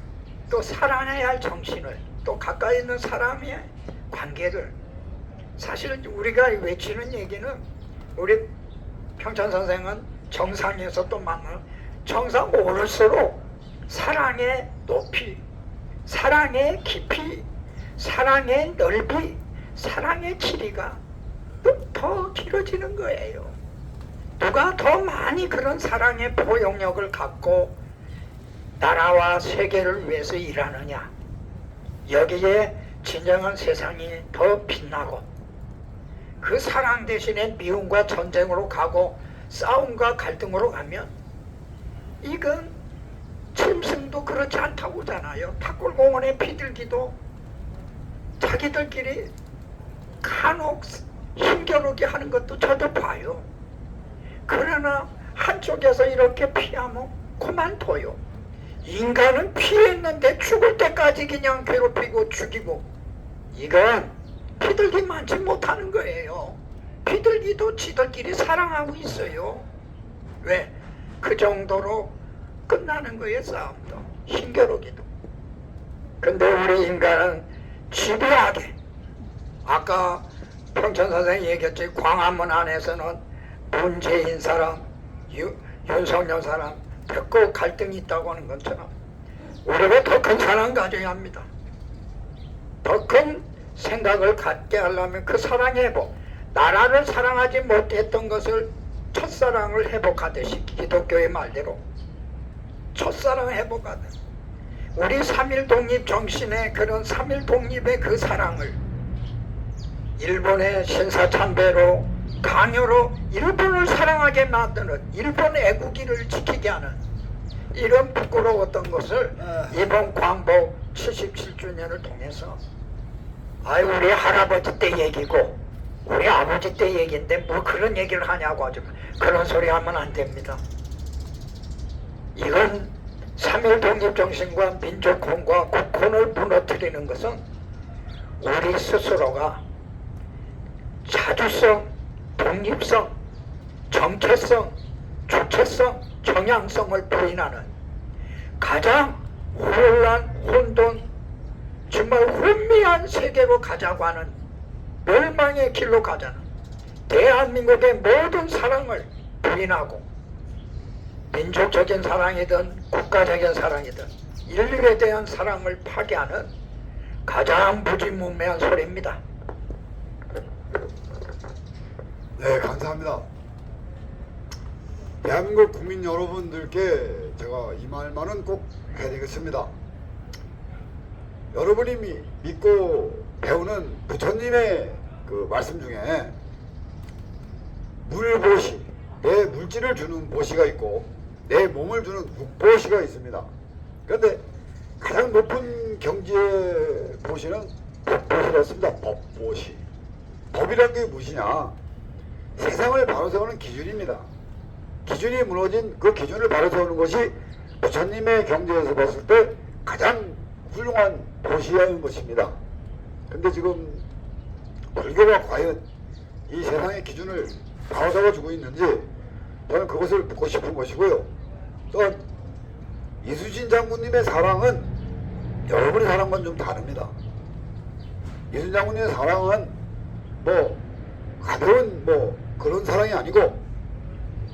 또 사랑해야 할 정신을 또 가까이 있는 사람의 관계를 사실 우리가 외치는 얘기는 우리 평천 선생은 정상에서 또 만나 정상 오를수록 사랑의 높이, 사랑의 깊이, 사랑의 넓이, 사랑의 길이가 또 더 길어지는 거예요. 누가 더 많이 그런 사랑의 포용력을 갖고 나라와 세계를 위해서 일하느냐, 여기에 진정한 세상이 더 빛나고 그 사랑 대신에 미움과 전쟁으로 가고 싸움과 갈등으로 가면 이건 짐승도 그렇지 않다고 하잖아요. 탁골공원의 비둘기도 자기들끼리 간혹 힘겨루게 하는 것도 저도 봐요. 그러나 한쪽에서 이렇게 피하면 그만둬요. 인간은 피했는데 죽을 때까지 그냥 괴롭히고 죽이고, 이건 비둘기 많지 못하는 거예요. 비둘기도 지들끼리 사랑하고 있어요. 왜? 그 정도로 끝나는 거예요. 싸움도 힘겨루기도. 근데 우리 인간은 집요하게, 아까 평천 선생이 얘기했지, 광화문 안에서는 문재인 사람, 윤석열 사람 벽고 갈등이 있다고 하는 것처럼 우리가 더 큰 사랑 가져야 합니다. 더 큰 생각을 갖게 하려면 그 사랑의 회복, 나라를 사랑하지 못했던 것을 첫사랑을 회복하듯이, 기독교의 말대로 첫사랑 회복하듯 우리 3.1 독립 정신의 그런 3.1 독립의 그 사랑을 일본의 신사참배로 강요로 일본을 사랑하게 만드는, 일본 애국기를 지키게 하는 이런 부끄러웠던 것을 이번 광복 77주년을 통해서, 아이 우리 할아버지 때 얘기고 우리 아버지 때 얘기인데 뭐 그런 얘기를 하냐고 하지, 그런 소리 하면 안 됩니다. 이건 3.1 독립정신과 민족혼과 국혼을 무너뜨리는 것은 우리 스스로가 자주성, 독립성, 정체성, 주체성, 정향성을 부인하는 가장 혼돈, 정말 혼미한 세계로 가자고 하는, 멸망의 길로 가자는 대한민국의 모든 사랑을 부인하고 민족적인 사랑이든 국가적인 사랑이든 인류에 대한 사랑을 파괴하는 가장 무지무매한 소리입니다. 네, 감사합니다. 대한민국 국민 여러분들께 제가 이 말만은 꼭 해야 되겠습니다. 여러분이 믿고 배우는 부처님의 그 말씀 중에 물보시, 내 물질을 주는 보시가 있고 내 몸을 주는 육보시가 있습니다. 그런데 가장 높은 경지의 보시는 법보시였습니다. 법보시. 법이란 게 무엇이냐? 세상을 바로 세우는 기준입니다. 기준이 무너진 그 기준을 바로 세우는 것이 부처님의 경지에서 봤을 때 가장 훌륭한 보시인 것입니다. 근데 지금 불교가 과연 이 세상의 기준을 바로 세워주고 있는지 저는 그것을 묻고 싶은 것이고요. 또 이수진 장군님의 사랑은 여러분의 사랑과는 좀 다릅니다. 이수진 장군님의 사랑은 뭐 가벼운 뭐 그런 사랑이 아니고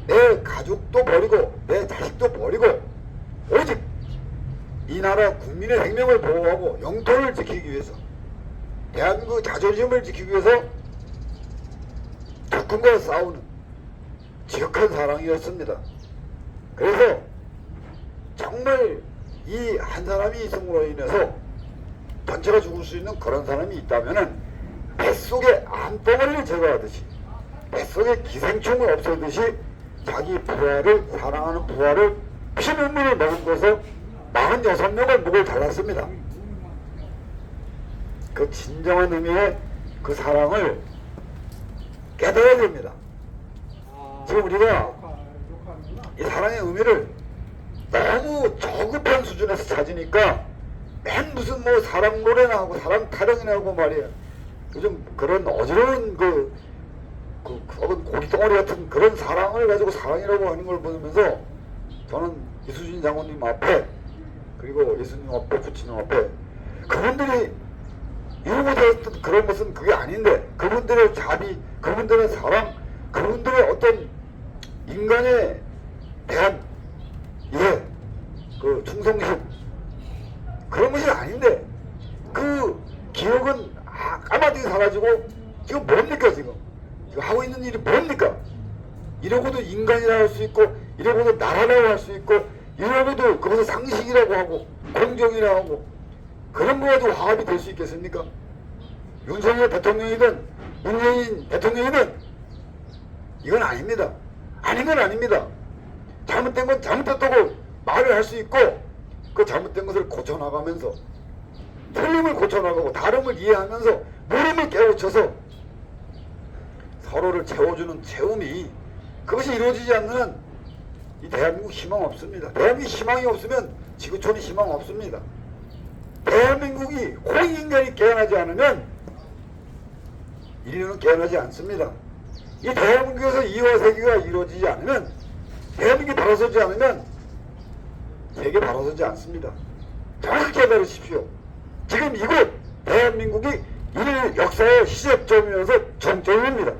내 가족도 버리고 내 자식도 버리고 오직 이 나라 국민의 생명을 보호하고 영토를 지키기 위해서, 대한민국 자존심을 지키기 위해서 적군과 싸우는 지극한 사랑이었습니다. 그래서 정말 이 한 사람이 있음으로 인해서 전체가 죽을 수 있는 그런 사람이 있다면은 뱃속에 암덩어리를 제거하듯이, 뱃속에 기생충을 없애듯이 자기 부하를, 사랑하는 부하를 피눈물을 머금고서 46명을 목을 잘랐습니다. 그 진정한 의미의 그 사랑을 깨달아야 됩니다. 지금 우리가 이 사랑의 의미를 너무 저급한 수준에서 찾으니까 맨 무슨 뭐 사랑 노래나 하고 사랑 타령이나 하고 말이야. 요즘 그런 어지러운 그 고리덩어리 같은 그런 사랑을 가지고 사랑이라고 하는 걸 보면서 저는 이수진 장모님 앞에 그리고 예수님 앞에 부처님 앞에 그분들이 이루고 되었던 그런 것은 그게 아닌데 그분들의 자비, 그분들의 사랑, 그분들의 어떤 인간에 대한 그 충성심 그런 것이 아닌데 그 기억은 까마득히 사라지고 지금 뭡니까 지금 하고 있는 일이 뭡니까? 이러고도 인간이라고 할 수 있고 이러고도 나라라고 할 수 있고 이러고도 그것을 상식이라고 하고 공정이라고 하고 그런 거 가지고 화합이 될 수 있겠습니까? 윤석열 대통령이든 문재인 대통령이든 이건 아닙니다. 아닌 건 아닙니다. 잘못된 건 잘못됐다고 말을 할 수 있고 그 잘못된 것을 고쳐나가면서 틀림을 고쳐나가고 다름을 이해하면서 모름을 깨우쳐서 서로를 채워주는 채움이 그것이 이루어지지 않는 한 이 대한민국 희망 없습니다. 대한민국 희망이 없으면 지구촌이 희망 없습니다. 대한민국이 홍익인간이 깨어나지 않으면 인류는 깨어나지 않습니다. 이 대한민국에서 이화 세계가 이루어지지 않으면 대한민국이 바로서지 않으면 세계 바로서지 않습니다. 정확히 깨달으십시오. 지금 이곳 대한민국이 인류 역사의 시작점이면서 정점입니다.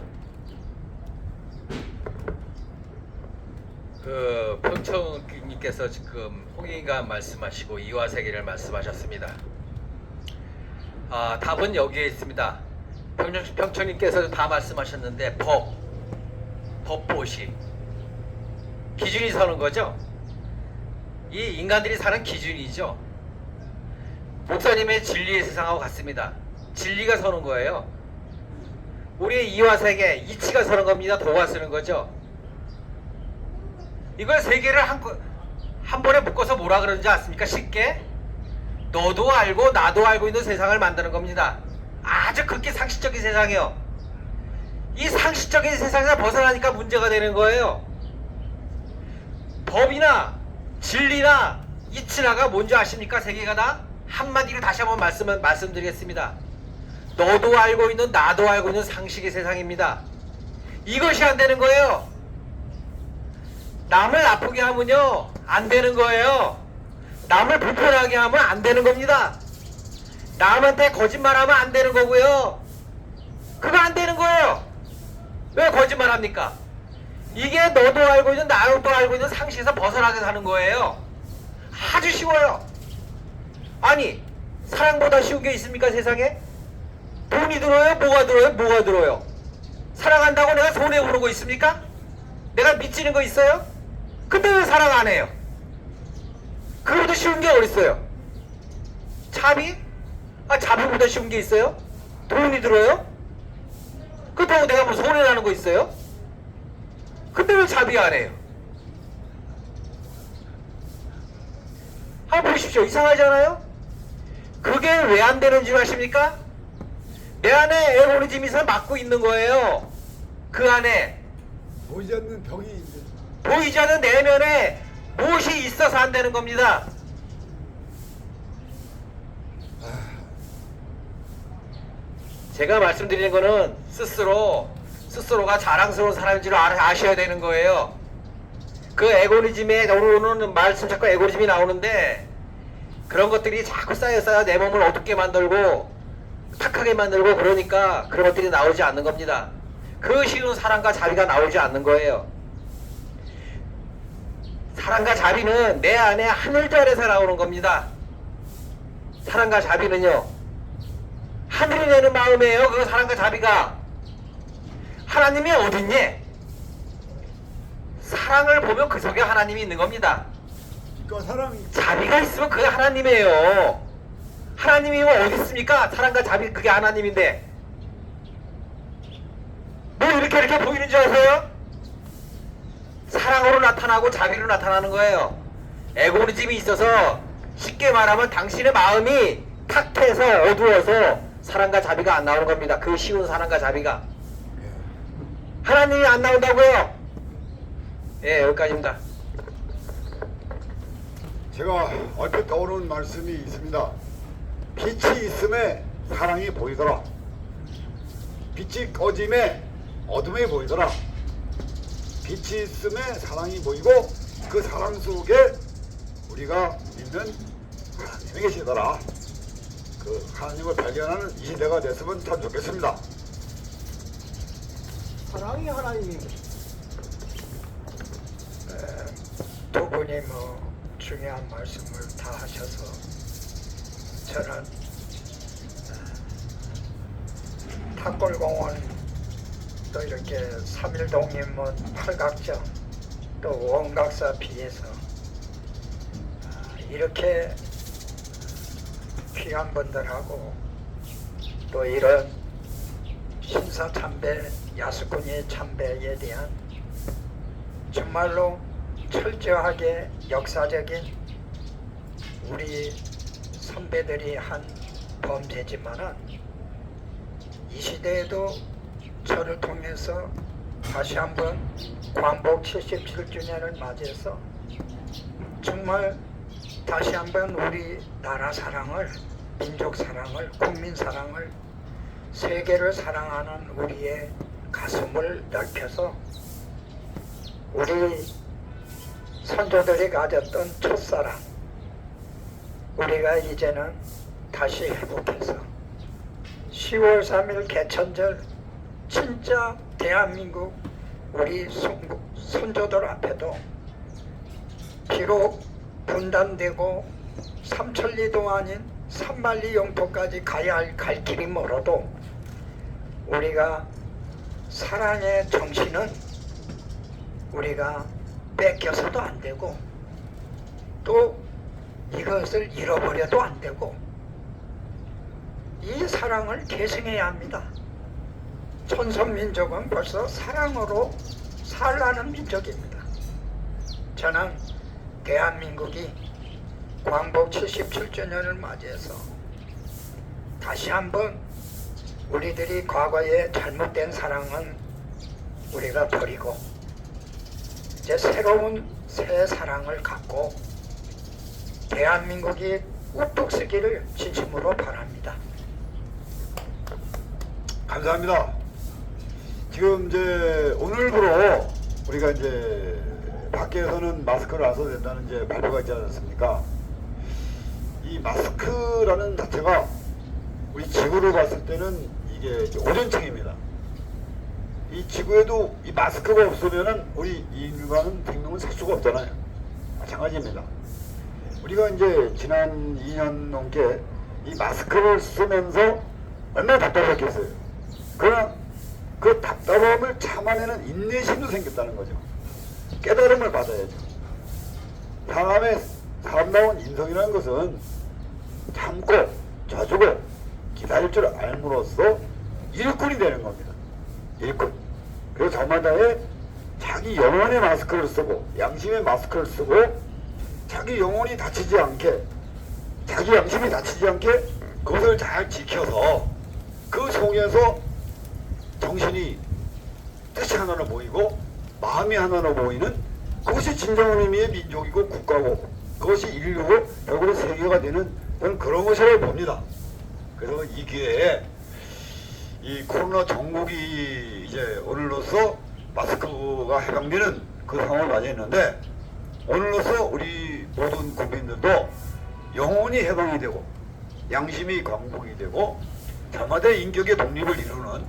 그 평청님께서 지금 홍익인간 말씀하시고 이화세계를 말씀하셨습니다. 답은 여기에 있습니다. 평청님께서 다 말씀하셨는데 법보시 기준이 서는 거죠. 이 인간들이 사는 기준이죠. 목사님의 진리의 세상하고 같습니다. 진리가 서는 거예요. 우리의 이화세계 이치가 서는 겁니다. 도가 서는 거죠. 이걸 세 개를 한 번에 묶어서 뭐라 그러는지 아십니까? 쉽게 너도 알고 나도 알고 있는 세상을 만드는 겁니다. 아주 극히 상식적인 세상이요. 이 상식적인 세상에서 벗어나니까 문제가 되는 거예요. 법이나 진리나 이치나가 뭔지 아십니까? 세 개가 다 한마디로 다시 한번 말씀드리겠습니다. 너도 알고 있는 나도 알고 있는 상식의 세상입니다. 이것이 안 되는 거예요. 남을 아프게 하면요 안 되는 거예요. 남을 불편하게 하면 안 되는 겁니다. 남한테 거짓말하면 안 되는 거고요. 그거 안 되는 거예요. 왜 거짓말합니까? 이게 너도 알고 있는 나도 알고 있는 상식에서 벗어나게 사는 거예요. 아주 쉬워요. 아니 사랑보다 쉬운 게 있습니까 세상에? 돈이 들어요? 뭐가 들어요? 뭐가 들어요? 사랑한다고 내가 손해 보르고 있습니까? 내가 미치는 거 있어요? 근데 왜 사랑 안 해요? 그거보다 쉬운 게 어딨어요? 자비? 자비보다 쉬운 게 있어요? 돈이 들어요? 그렇다고 내가 뭐 손해나는 거 있어요? 근데 왜 자비 안 해요? 한번 보십시오. 이상하잖아요? 그게 왜 안 되는 줄 아십니까? 내 안에 에고리즘이 막고 있는 거예요. 그 안에 보이지 않는 벽이 이제 보이지 않는 내면에 무엇이 있어서 안 되는 겁니다. 제가 말씀드리는 거는 스스로가 자랑스러운 사람인 줄 아셔야 되는 거예요. 그 에고리즘에 오늘 말씀 자꾸 에고리즘이 나오는데 그런 것들이 자꾸 쌓여 내 몸을 어둡게 만들고 탁하게 만들고 그러니까 그런 것들이 나오지 않는 겁니다. 그 쉬운 사랑과 자비가 나오지 않는 거예요. 사랑과 자비는 내 안에 하늘도 아래서 나오는 겁니다. 사랑과 자비는요 하늘이 내는 마음이에요. 그 사랑과 자비가. 하나님이 어딨니? 사랑을 보면 그 속에 하나님이 있는 겁니다. 그러니까 사랑이 자비가 있으면 그게 하나님이에요. 하나님이 어디 있습니까? 사랑과 자비 그게 하나님인데 뭐 이렇게 보이는 줄 아세요? 사랑으로 나타나고 자비로 나타나는 거예요. 에고리즘이 있어서 쉽게 말하면 당신의 마음이 탁해서 어두워서 사랑과 자비가 안 나오는 겁니다. 그 쉬운 사랑과 자비가 하나님이 안 나온다고요. 예, 여기까지입니다. 제가 얼핏 떠오르는 말씀이 있습니다. 빛이 있음에 사랑이 보이더라. 빛이 꺼짐에 어둠이 보이더라. 빛이 있음에 사랑이 보이고 그 사랑 속에 우리가 믿는 하나님이 계시더라. 그 하나님을 발견하는 이 시대가 됐으면 참 좋겠습니다. 사랑이 하나님인 것입니다. 두 분이 뭐 중요한 말씀을 다 하셔서 저는 탑골공원 또 이렇게 3.1독립문 팔각정 또 원각사 비해서 이렇게 귀한 분들하고 또 이런 신사참배 야수꾼의 참배에 대한 정말로 철저하게 역사적인 우리 선배들이 한 범죄지만은 이 시대에도 저를 통해서 다시 한번 광복 77주년을 맞이해서 정말 다시 한번 우리 나라 사랑을, 민족 사랑을, 국민 사랑을, 세계를 사랑하는 우리의 가슴을 넓혀서 우리 선조들이 가졌던 첫사랑 우리가 이제는 다시 회복해서 10월 3일 개천절 진짜 대한민국 우리 선조들 앞에도 비록 분단되고 삼천리도 아닌 삼만리 영토까지 가야 할 갈 길이 멀어도 우리가 사랑의 정신은 우리가 뺏겨서도 안 되고 또 이것을 잃어버려도 안 되고 이 사랑을 계승해야 합니다. 천선민족은 벌써 사랑으로 살라는 민족입니다. 저는 대한민국이 광복 77주년을 맞이해서 다시 한번 우리들이 과거에 잘못된 사랑은 우리가 버리고 이제 새로운 새 사랑을 갖고 대한민국이 우뚝 서기를 진심으로 바랍니다. 감사합니다. 지금 이제 오늘부로 우리가 이제 밖에서는 마스크를 안 써도 된다는 이제 발표가 있지 않았습니까? 이 마스크라는 자체가 우리 지구를 봤을 때는 이게 이제 오존층입니다. 이 지구에도 이 마스크가 없으면은 우리 인류가는 생명을 살 수가 없잖아요. 마찬가지입니다. 우리가 이제 지난 2년 넘게 이 마스크를 쓰면서 얼마나 답답했겠어요. 그러나 그 답답함을 참아내는 인내심도 생겼다는 거죠. 깨달음을 받아야죠. 사람의 사람다운 인성이라는 것은 참고 져주고 기다릴 줄 알므로써 일꾼이 되는 겁니다. 일꾼. 그래서 저마다의 자기 영혼의 마스크를 쓰고 양심의 마스크를 쓰고 자기 영혼이 다치지 않게 자기 양심이 다치지 않게 그것을 잘 지켜서 그 속에서 정신이 뜻이 하나로 모이고 마음이 하나로 모이는 그것이 진정한 의미의 민족이고 국가고 그것이 인류고 결국은 세계가 되는 저는 그런 것이라고 봅니다. 그래서 이 기회에 이 코로나 정국이 이제 오늘로써 마스크가 해방되는 그 상황을 맞이했는데 오늘로써 우리 모든 국민들도 영혼이 해방이 되고 양심이 광복이 되고 저마다의 인격의 독립을 이루는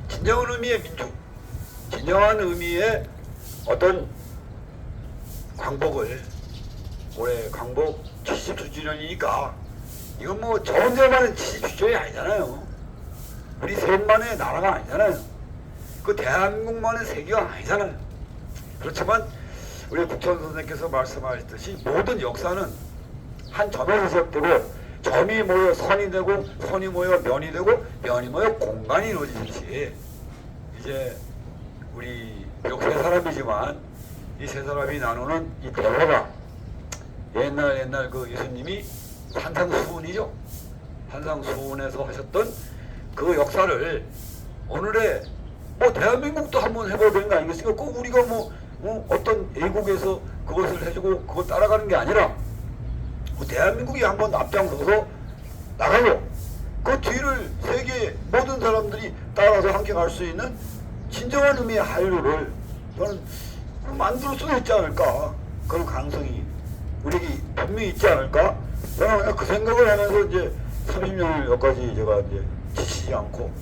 진정한 의미의 민족, 진정한 의미의 어떤 광복을 올해 광복 77주년이니까 이건 뭐 저 혼자만의 77주년이 아니잖아요. 우리 셋만의 나라가 아니잖아요. 그 대한민국만의 세계가 아니잖아요. 그렇지만 우리 국천 선생님께서 말씀하셨듯이 모든 역사는 한 점에서 시작되고 점이 모여 선이 되고 선이 모여 면이 되고 면이 모여 공간이 이루어지듯이 이제 우리 비록 세 사람이지만 이 세 사람이 나누는 이 대화가 옛날 그 예수님이 산상수훈이죠. 한상수원에서 하셨던 그 역사를 오늘의 뭐 대한민국도 한번 해봐야 되는 거 아니겠습니까? 꼭 우리가 뭐 어떤 애국에서 그것을 해주고 그거 따라가는 게 아니라 대한민국이 한번 앞장서서 나가고 그 뒤를 세계 모든 사람들이 따라서 함께 갈 수 있는 진정한 의미의 한류를 저는 만들 수도 있지 않을까, 그런 가능성이 우리에게 분명히 있지 않을까. 저는 그냥 그 생각을 하면서 이제 30년을 여기까지 제가 이제 지치지 않고,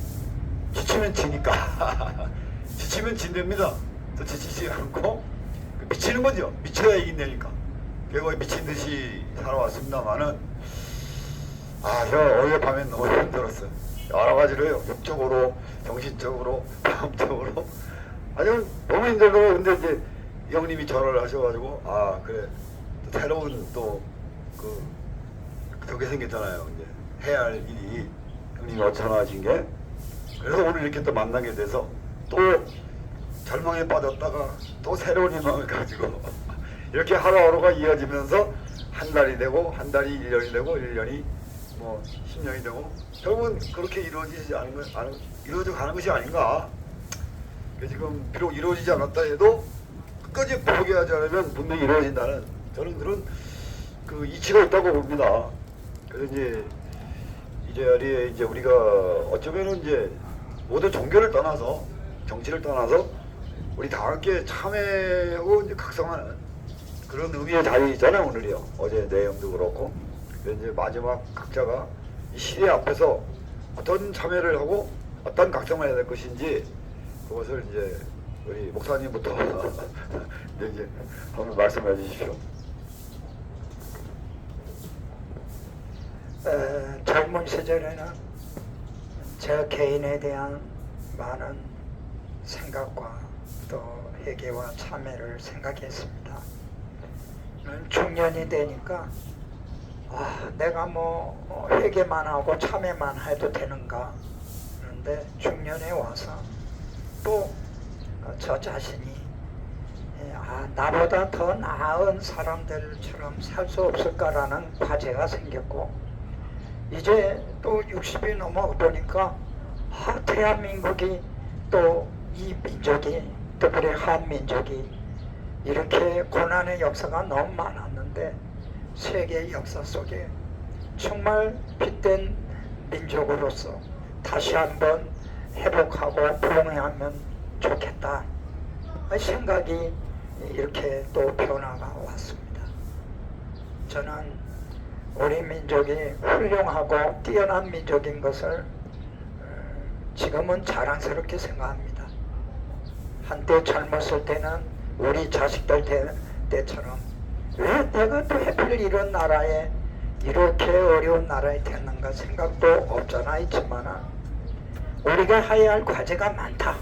지치면 지니까 지치면 진답니다. 또 지치지 않고 미치는 거죠. 미쳐야 이긴다니까. 결국에 미친 듯이 살아왔습니다만은 제가 어젯밤에 너무 힘들었어요. 여러 가지로요. 육적으로, 정신적으로, 마음적으로 아주 너무 힘들고. 근데 이제 형님이 전화를 하셔가지고 그래 또 새로운 또 그게 생겼잖아요. 이제 해야 할 일이 형님이 전화하신 게. 그래서 오늘 이렇게 또 만나게 돼서 또 절망에 빠졌다가 또 새로운 희망을 가지고 이렇게 하루하루가 이어지면서 한 달이 되고, 한 달이 1년이 되고, 1년이 뭐 10년이 되고, 결국은 그렇게 이루어져 가는 것이 아닌가. 지금 비록 이루어지지 않았다 해도 끝까지 포기하지 않으면 분명히 이루어진다는, 저는 그런 그 이치가 있다고 봅니다. 그래서 이제 이 자리에 이제 우리가 어쩌면은 이제 모든 종교를 떠나서, 정치를 떠나서 우리 다 함께 참회하고 이제 각성하는 그런 의미의 자리잖아요, 오늘이요. 어제 내용도 그렇고. 그래서 이제 마지막 각자가 이 시대 앞에서 어떤 참회를 하고 어떤 각성을 해야 될 것인지, 그것을 이제 우리 목사님부터 이제 한번 말씀해 주십시오. 젊은 시절에는 제 개인에 대한 많은 생각과 또 회개와 참회를 생각했습니다. 중년이 되니까 내가 뭐 회개만 하고 참회만 해도 되는가. 그런데 중년에 와서 또 저 자신이 나보다 더 나은 사람들처럼 살 수 없을까라는 과제가 생겼고, 이제 또 60이 넘어 보니까 대한민국이 또 이 민족이, 또 우리 한민족이 이렇게 고난의 역사가 너무 많았는데 세계 역사 속에 정말 빛된 민족으로서 다시 한번 회복하고 부흥하면 좋겠다 생각이 이렇게 또 변화가 왔습니다. 저는 우리 민족이 훌륭하고 뛰어난 민족인 것을 지금은 자랑스럽게 생각합니다. 한때 젊었을 때는 우리 자식들 때처럼 왜 내가 또 하필 이런 나라에, 이렇게 어려운 나라에 됐는가 생각도 없잖아 있지만은 우리가 해야 할 과제가 많다.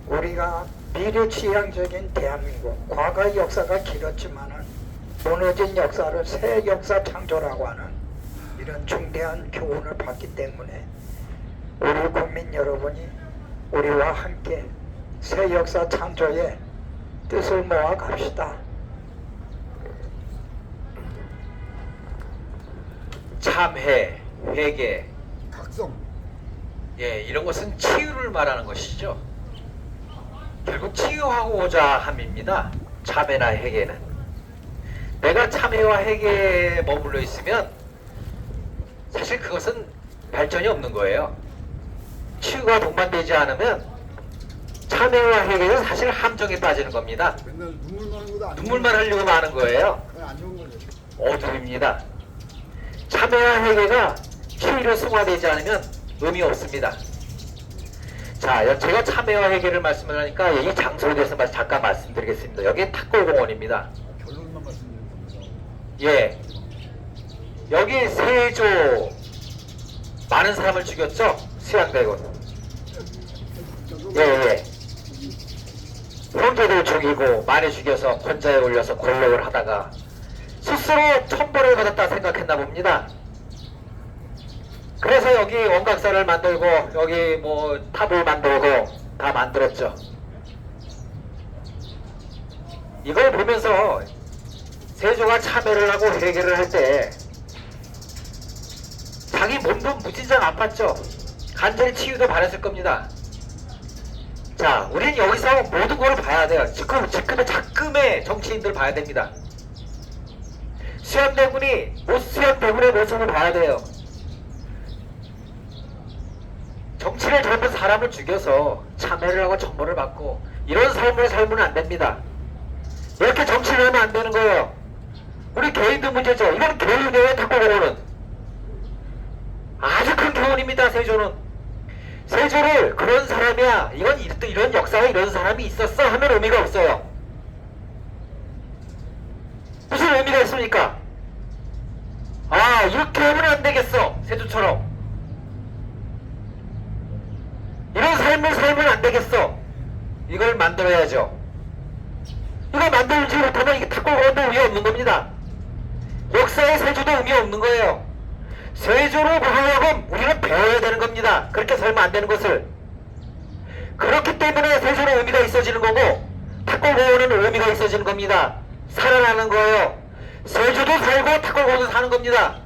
우리가 미래지향적인 대한민국, 과거의 역사가 길었지만은 무너진 역사를 새 역사 창조라고 하는 이런 중대한 교훈을 받기 때문에 우리 국민 여러분이 우리와 함께 새 역사 창조에 뜻을 모아 갑시다. 참회, 회개, 각성. 이런 것은 치유를 말하는 것이죠. 결국 치유하고자 함입니다. 참회나 회개는. 내가 참회와 회개에 머물러 있으면 사실 그것은 발전이 없는 거예요. 치유가 동반되지 않으면 참회와 회개는 사실 함정에 빠지는 겁니다. 맨날 눈물만 하는 것도 눈물만 흘리고 마는 거예요. 안 좋은 거죠. 어둠입니다. 참회와 회개가 치유로 승화되지 않으면 의미 없습니다. 자, 제가 참회와 회개를 말씀을 하니까 이 장소에 대해서 잠깐 말씀드리겠습니다. 여기 탁골공원입니다. 결론만 말씀드리는 겁니다. 예, 여기 세조 많은 사람을 죽였죠? 수양대군. 예. 형제들 죽이고 많이 죽여서 권자에 올려서 권력을 하다가 스스로 천벌을 받았다 생각했나 봅니다. 그래서 여기 원각사를 만들고 여기 뭐 탑을 만들고 다 만들었죠. 이걸 보면서 세조가 참회를 하고 회개를 할 때 자기 몸도 무진장 아팠죠. 간절히 치유도 바랬을 겁니다. 자, 우리는 여기서 모든 걸 봐야 돼요. 지금의 작금의 정치인들 봐야 됩니다. 수염대군의 모습을 봐야 돼요. 정치를 잘못 사람을 죽여서 참회를 하고 천벌을 받고 이런 삶을 살면 안 됩니다. 이렇게 정치를 하면 안 되는 거예요. 우리 개인도 문제죠. 이건 교훈이에요. 탁구공원은 아주 큰 교훈입니다. 세조는 세조를 그런 사람이야, 이건 이런 역사에 이런 사람이 있었어 하면 의미가 없어요. 무슨 의미가 있습니까? 아, 이렇게 하면 안 되겠어. 세조처럼 이런 삶을 살면 안 되겠어. 이걸 만들어야죠. 이걸 만들지 못하면 이게 탁구공원도 의미 없는 겁니다. 역사의 세조도 의미 없는 거예요. 세조로 하여금 우리는 배워야 되는 겁니다. 그렇게 살면 안 되는 것을. 그렇기 때문에 세조는 의미가 있어지는 거고 탁골공원은 의미가 있어지는 겁니다. 살아나는 거예요. 세조도 살고 탁골공원도 사는 겁니다.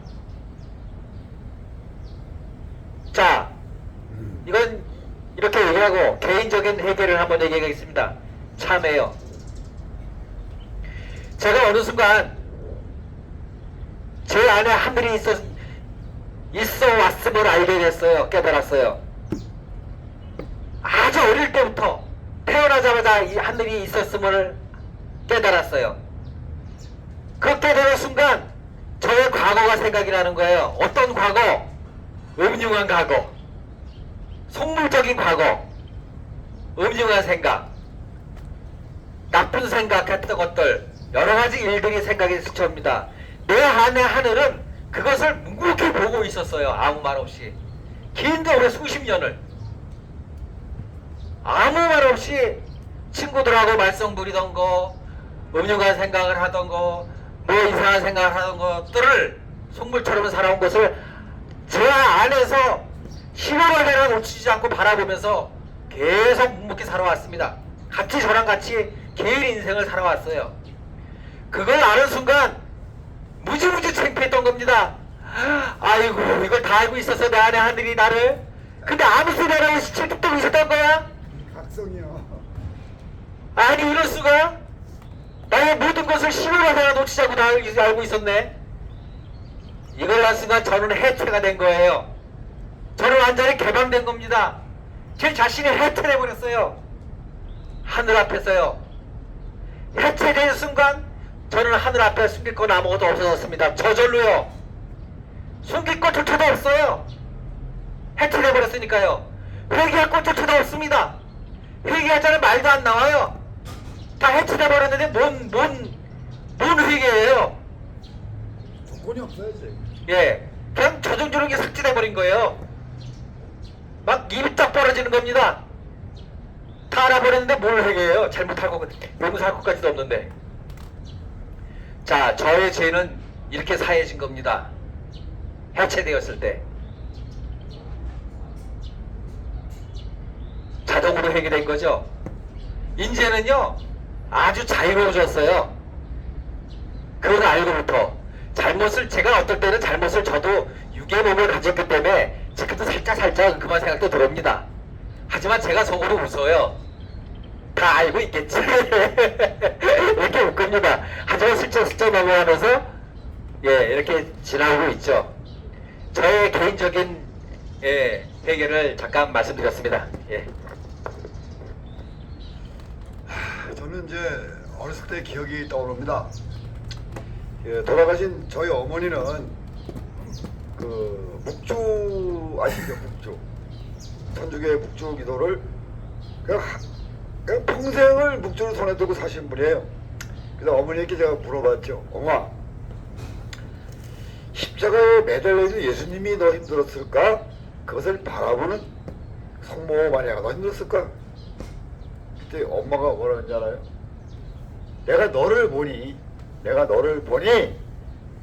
자, 이건 이렇게 얘기하고 개인적인 해결을 한번 얘기하겠습니다. 참회요. 제가 어느 순간 제 안에 하늘이 있어 왔음을 알게 됐어요. 깨달았어요. 아주 어릴 때부터 태어나자마자 이 하늘이 있었음을 깨달았어요. 그 깨달은 순간 저의 과거가 생각이 나는 거예요. 어떤 과거? 음흉한 과거, 속물적인 과거, 음흉한 생각, 나쁜 생각했던 것들, 여러 가지 일들이 생각이 스쳐옵니다. 내 안의 하늘은 그것을 묵묵히 보고 있었어요. 아무 말 없이. 긴 겨울에 수십 년을 아무 말 없이 친구들하고 말썽 부리던 거, 음흉한 생각을 하던 거, 뭐 이상한 생각을 하던 것들을 속물처럼 살아온 것을 제 안에서 희망을 내가 놓치지 않고 바라보면서 계속 묵묵히 살아왔습니다. 같이 저랑 같이 개인 인생을 살아왔어요. 그걸 아는 순간 무지무지 창피했던 겁니다. 아이고, 이걸 다 알고 있어서 내 안에 하늘이 나를. 근데 아무 소리 안 하고 시칠뚝뚝 있었던 거야? 각성이요. 아니, 이럴 수가? 나의 모든 것을 힘으로 내가 놓치지 않고 다 알고 있었네. 이걸 한 순간 저는 해체가 된 거예요. 저는 완전히 개방된 겁니다. 제 자신이 해체돼 버렸어요. 하늘 앞에서요. 해체된 순간 저는 하늘 앞에 숨길 건 아무것도 없어졌습니다. 저절로요. 숨길 것조차도 없어요. 해체돼 버렸으니까요. 회개할 것조차도 없습니다. 회개하자는 말도 안 나와요. 다 해체돼 버렸는데 뭔 회개예요? 조건이 없어야지. 예, 그냥 저정저렇게 삭제돼 버린 거예요. 막 입이 딱 벌어지는 겁니다. 다 알아버렸는데 뭘 회개해요? 잘못할 것, 용서할 것까지도 없는데. 자, 저의 죄는 이렇게 사해진 겁니다. 해체되었을 때 자동으로 해결된 거죠. 이제는요 아주 자유로워졌어요. 그걸 알고부터 잘못을, 제가 어떨 때는 잘못을 저도 육의 몸을 가졌기 때문에 지금도 살짝 그만 생각도 들어옵니다. 하지만 제가 속으로 웃어요. 다 알고 있겠지. 이렇게 웃깁니다. 하지만 슬쩍 넘어가면서 이렇게 지나오고 있죠. 저의 개인적인 해결을 잠깐 말씀드렸습니다. 저는 이제 어렸을 때 기억이 떠오릅니다. 돌아가신 저희 어머니는 그 묵주 아시죠? 묵주 천주교의 묵주 기도를 그냥 평생을 묵주를 손에 들고 사신 분이에요. 그래서 어머니께 제가 물어봤죠. 엄마, 십자가에 매달려있는 예수님이 더 힘들었을까? 그것을 바라보는 성모 마리아가 더 힘들었을까? 그때 엄마가 뭐라 그랬는지 알아요? 내가 너를 보니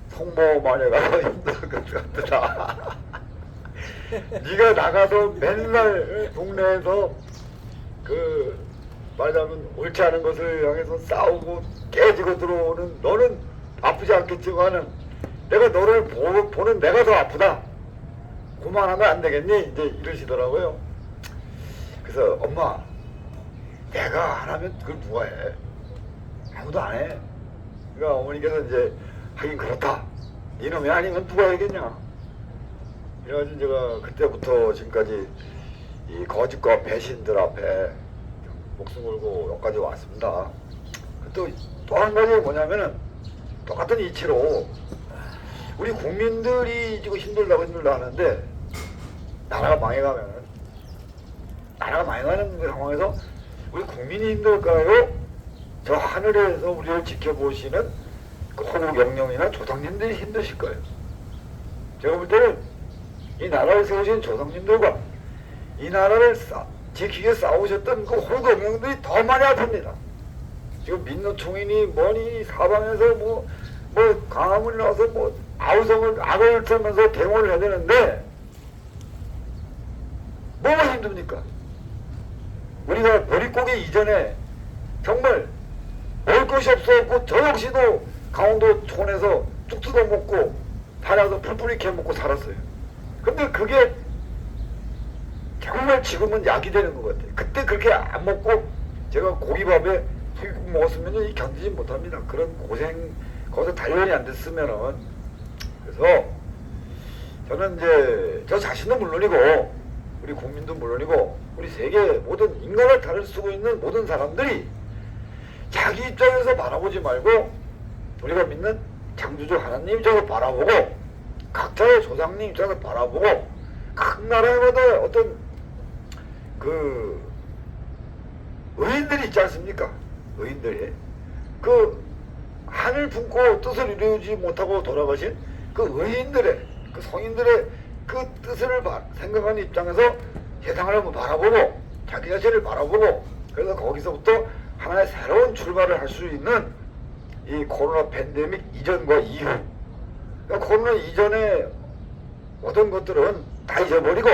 성모 마리아가 더 힘든 것 같더라. 네가 나가서 맨날 동네에서 말하자면 옳지 않은 것을 향해서 싸우고 깨지고 들어오는 너는 아프지 않겠지만은 내가 너를 보는 내가 더 아프다. 그만하면 안 되겠니? 이제 이러시더라고요. 그래서 엄마, 내가 안 하면 그걸 누가 해? 아무도 안 해. 그러니까 어머니께서 이제 하긴 그렇다. 이놈이 아니면 누가 해겠냐. 그래가지고 제가 그때부터 지금까지 이 거짓과 배신들 앞에 목숨 걸고 여기까지 왔습니다. 또 한 가지 뭐냐면은 똑같은 이치로 우리 국민들이 지금 힘들다고 하는데 나라가 망해가는 상황에서 우리 국민이 힘들까요? 저 하늘에서 우리를 지켜보시는 그 호국영령이나 조상님들이 힘드실 거예요. 제가 볼 때는 이 나라를 세우신 조상님들과 이 나라를 지키기 위해 싸우셨던 그 호국영령들이 더 많이 아픕니다. 지금 민노총이니 뭐니 사방에서 뭐 광화문에 나와서 뭐 악을 틀면서 대모를 해야 되는데 뭐가 힘듭니까? 우리가 보릿고개 이전에 정말 먹을 것이 없었고 저 역시도 강원도 촌에서 뚝 뜯어 먹고 달아서 풀뿌리 캐 먹고 살았어요. 근데 그게 정말 지금은 약이 되는 것 같아요. 그때 그렇게 안 먹고 제가 고기밥에 소고기 먹었으면 견디지 못합니다. 그런 고생 거기서 단련이 안 됐으면은. 그래서 저는 이제 저 자신도 물론이고 우리 국민도 물론이고 우리 세계 모든 인간을 다룰 쓰고 있는 모든 사람들이 자기 입장에서 바라보지 말고 우리가 믿는 창조주 하나님 입장에서 바라보고 각자의 조상님 입장에서 바라보고 각 나라마다 어떤 그 의인들이 있지 않습니까? 의인들이 그 하늘 품고 뜻을 이루지 못하고 돌아가신 그 의인들의 그 성인들의 그 뜻을 생각하는 입장에서 세상을 한번 바라보고 자기 자신을 바라보고 그래서 거기서부터 하나의 새로운 출발을 할 수 있는 이 코로나 팬데믹 이전과 이후 그러니까 코로나 이전에 모든 것들은 다 잊어버리고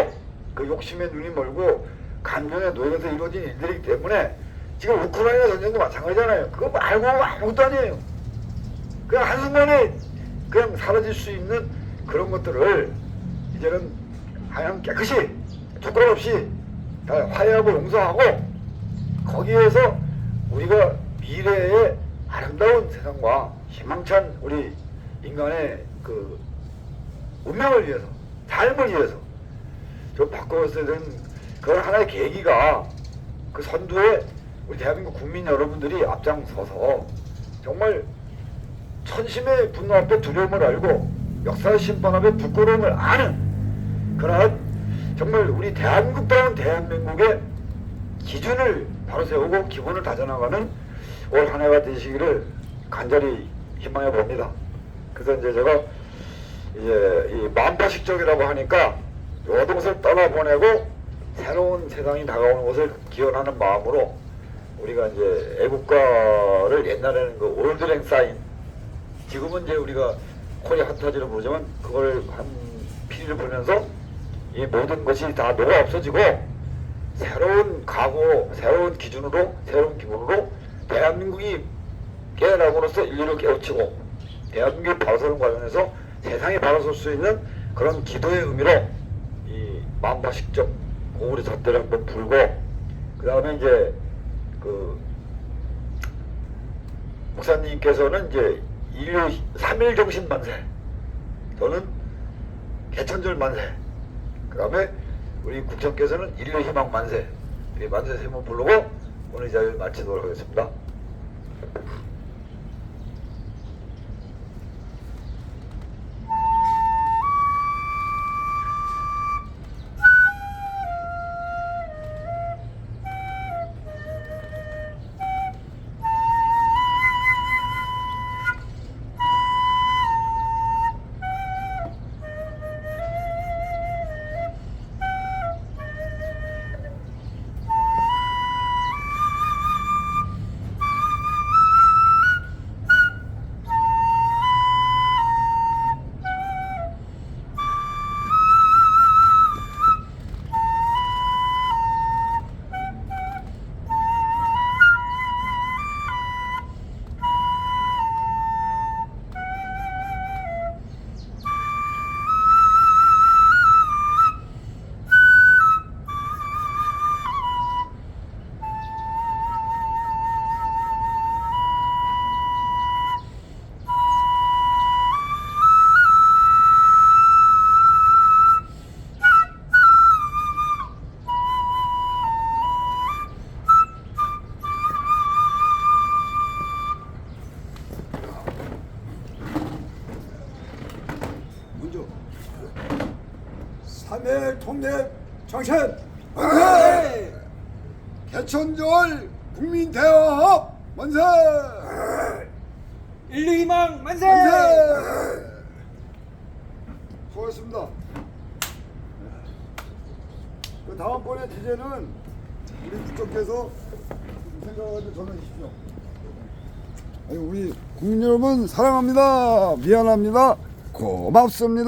그 욕심에 눈이 멀고 감정에 놓여서 이루어진 일들이기 때문에 지금 우크라이나 전쟁도 마찬가지잖아요. 그거 말고 아무것도 아니에요. 그냥 한순간에 그냥 사라질 수 있는 그런 것들을 이제는 그냥 깨끗이 툭거람 없이 다 화해하고 용서하고 거기에서 우리가 미래의 아름다운 세상과 희망찬 우리 인간의 그 운명을 위해서 삶을 위해서 좀 바꿔서야 되는 그런 하나의 계기가 그 선두에 우리 대한민국 국민 여러분들이 앞장서서 정말 천심의 분노 앞에 두려움을 알고 역사의 심판 앞에 부끄러움을 아는 그러한 정말 우리 대한민국다운 대한민국의 기준을 바로 세우고 기본을 다져나가는 올 한 해가 되시기를 간절히 희망해 봅니다. 그래서 이제 제가 이제 이 만파식적이라고 하니까 모든 것을 떠나보내고 새로운 세상이 다가오는 것을 기원하는 마음으로 우리가 이제 애국가를 옛날에는 그 올드랭 사인 지금은 이제 우리가 코리아 핫타지로 부르지만 그걸 한 피리를 불면서 이 모든 것이 다 녹아 없어지고 새로운 각오, 새로운 기준으로 새로운 기본으로 대한민국이 깨어남으로써 인류를 깨우치고 대한민국의 바로서는 관련해서 세상에 바로설 수 있는 그런 기도의 의미로 이 만파식적 고구려 잣대를 한번 불고 그 다음에 이제 그 목사님께서는 이제 인류 3일 정신 만세, 저는 개천절 만세, 그 다음에 우리 국장께서는 인류 희망 만세, 이 만세 세번 부르고 오늘 이 자리를 마치도록 하겠습니다. 참외 통립 정신 만세! 개천절 국민대화합 만세! 인류희망 만세! 만세! 수고하셨습니다. 그 다음번에 주제는 우리 국정께서 생각을 전해 주십시오. 우리 국민 여러분 사랑합니다. 미안합니다. 고맙습니다.